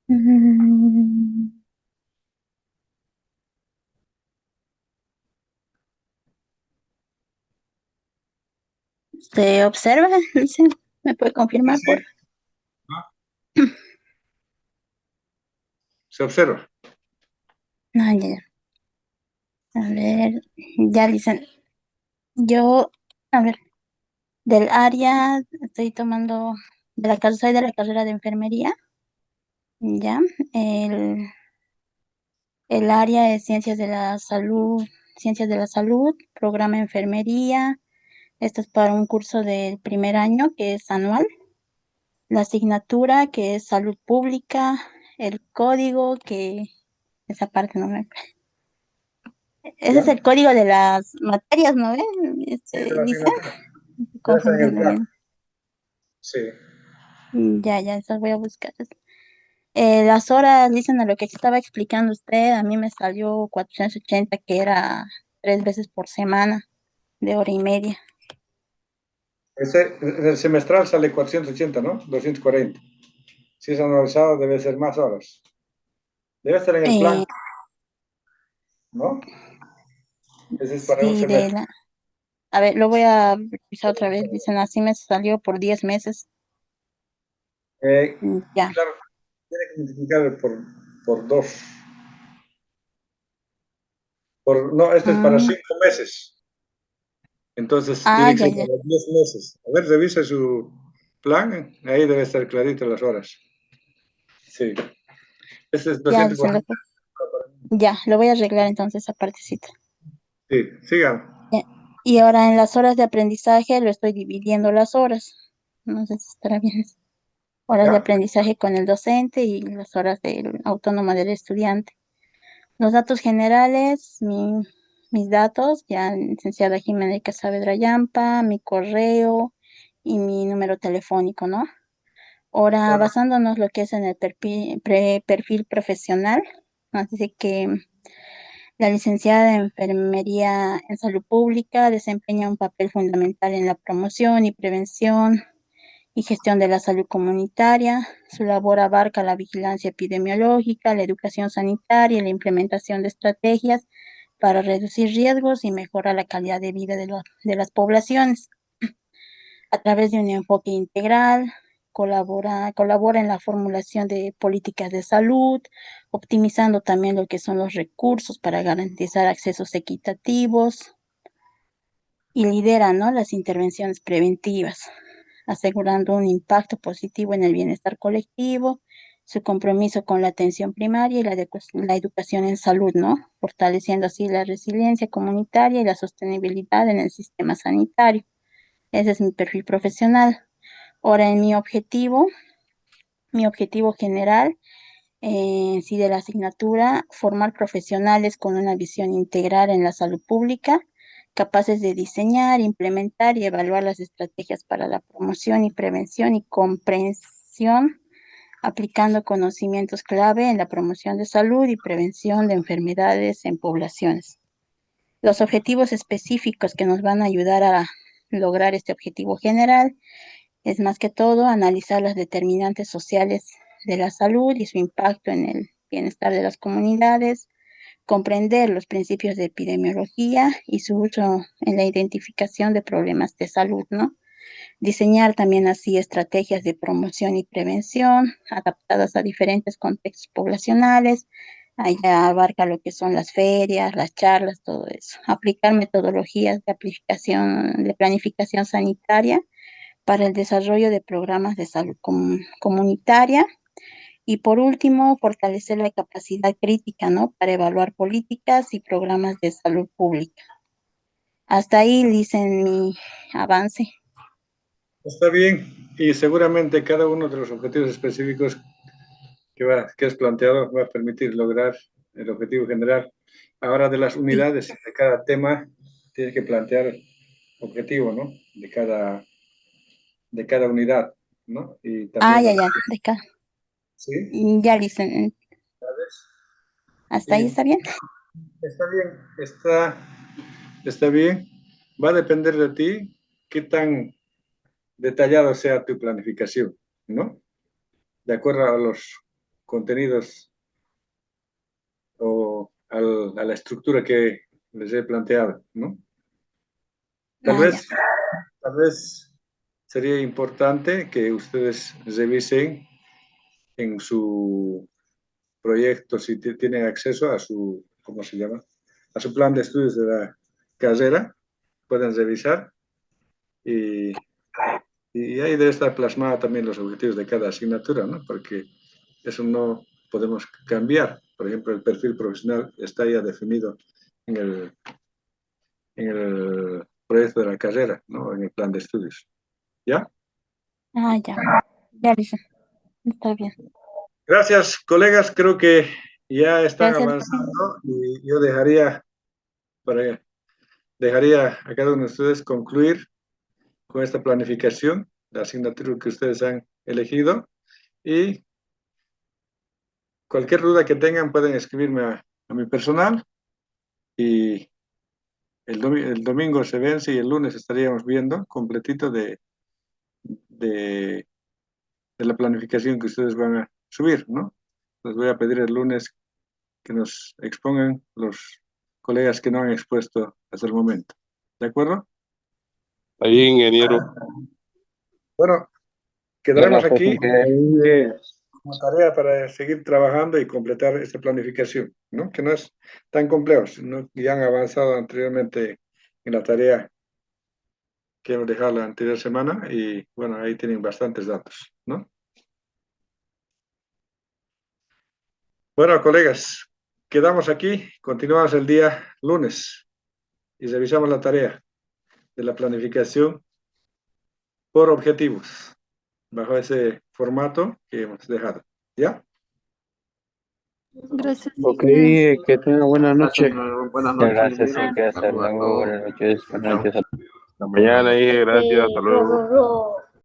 Mm, ¿Se observa? Dice, ¿me puede Sí, confirmar, por sí. Se observa. Ah, ya, ya. A ver, ya dicen, yo, a ver, del área, estoy tomando, soy de la carrera de enfermería, ya, el, el área es ciencias de la salud, programa enfermería, esto es para un curso del primer año que es anual, la asignatura que es salud pública, el código que, esa parte no me... Ese es ¿Ya? el código de las materias, ¿no ve? Sí, de la Dice, asignatura. Ya está en el confundiendo plan. bien. Sí. Ya, eso voy a buscar. Las horas, dicen a lo que estaba explicando usted, a mí me salió 480, que era 3 veces por semana, de hora y media. El semestral sale 480, ¿no? 240. Si es anualizado, debe ser más horas. Debe estar en el plan, Eh, ¿no? Ese es para un sí, semestre. a ver, lo voy a revisar otra vez. Dicen, así me salió por 10 meses. Ya. Claro, tiene que multiplicar por dos. No, este es para Mm, 5 meses. Entonces ah, tiene que ya, ser ya. para 10 meses. A ver, revise su plan. Ahí debe estar clarito las horas. Sí. Este es Ya, dicen, 240. ya, lo voy a arreglar entonces esa partecita. Sí, sigan. Ya. Y ahora en las horas de aprendizaje lo estoy dividiendo las horas. No sé si estará bien. Horas de ¿Ya? aprendizaje con el docente y las horas del autónoma del estudiante. Los datos generales, mis datos, ya licenciada Jimena Saavedra Yampa, mi correo y mi número telefónico, ¿no? Ahora, Bueno, basándonos lo que es en el perfil profesional, nos dice que la licenciada de Enfermería en Salud Pública desempeña un papel fundamental en la promoción y prevención y gestión de la salud comunitaria. Su labor abarca la vigilancia epidemiológica, la educación sanitaria y la implementación de estrategias para reducir riesgos y mejorar la calidad de vida de las poblaciones a través de un enfoque integral colabora en la formulación de políticas de salud, optimizando también lo que son los recursos para garantizar accesos equitativos y lidera, ¿no?, las intervenciones preventivas, asegurando un impacto positivo en el bienestar colectivo, su compromiso con la atención primaria y la educación en salud, ¿no?, fortaleciendo así la resiliencia comunitaria y la sostenibilidad en el sistema sanitario. Ese es mi perfil profesional. Ahora, en mi objetivo general, sí, de la asignatura, formar profesionales con una visión integral en la salud pública, capaces de diseñar, implementar y evaluar las estrategias para la promoción y prevención y comprensión, aplicando conocimientos clave en la promoción de salud y prevención de enfermedades en poblaciones. Los objetivos específicos que nos van a ayudar a lograr este objetivo general es más que todo analizar las determinantes sociales de la salud y su impacto en el bienestar de las comunidades, comprender los principios de epidemiología y su uso en la identificación de problemas de salud, ¿no? Diseñar también así estrategias de promoción y prevención adaptadas a diferentes contextos poblacionales. Allá abarca lo que son las ferias, las charlas, todo eso. Aplicar metodologías de planificación sanitaria para el desarrollo de programas de salud comunitaria. Y por último, fortalecer la capacidad crítica, ¿no?, para evaluar políticas y programas de salud pública. Hasta ahí dicen mi avance. Está bien, y seguramente cada uno de los objetivos específicos que has planteado va a permitir lograr el objetivo general. Ahora, de las unidades de cada tema, tienes que plantear objetivo, ¿no?, de cada unidad, ¿no? Y también Ya, de acá. ¿sí? Ya dicen. ¿Hasta ahí está bien? Está bien, está bien. Va a depender de ti qué tan detallado sea tu planificación, ¿no? De acuerdo a los contenidos o a la estructura que les he planteado, ¿no? Tal vez sería importante que ustedes revisen en su proyecto, si tienen acceso a su, ¿cómo se llama?, a su plan de estudios de la carrera, pueden revisar y ahí debe estar plasmado también los objetivos de cada asignatura, ¿no? Porque eso no podemos cambiar. Por ejemplo, el perfil profesional está ya definido en el proyecto de la carrera, ¿no?, en el plan de estudios. ¿Ya? Ya dicen. Está bien. Gracias, colegas. Creo que ya están Gracias. avanzando y yo dejaría a cada uno de ustedes concluir con esta planificación, la asignatura que ustedes han elegido, y cualquier duda que tengan pueden escribirme a mi personal, y el domingo se vence y el lunes estaríamos viendo completito de la planificación que ustedes van a subir, ¿no? Les voy a pedir el lunes que nos expongan los colegas que no han expuesto hasta el momento. ¿De acuerdo? Ahí, ingeniero. Bueno, quedaremos Bueno, pues, aquí como tarea para seguir trabajando y completar esta planificación, ¿no? Que no es tan complejo, sino que ya han avanzado anteriormente en la tarea que hemos dejado la anterior semana y, bueno, ahí tienen bastantes datos, ¿no? Bueno, colegas, quedamos aquí, continuamos el día lunes y revisamos la tarea de la planificación por objetivos, bajo ese formato que hemos dejado. ¿Ya? Gracias. Ok, que tenga buena noche. Buenas noches. Gracias, ingeniero. que hasta Saludos a luego. todos. Buenas noches. Buenas noches. Hasta mañana, gracias. Hasta luego.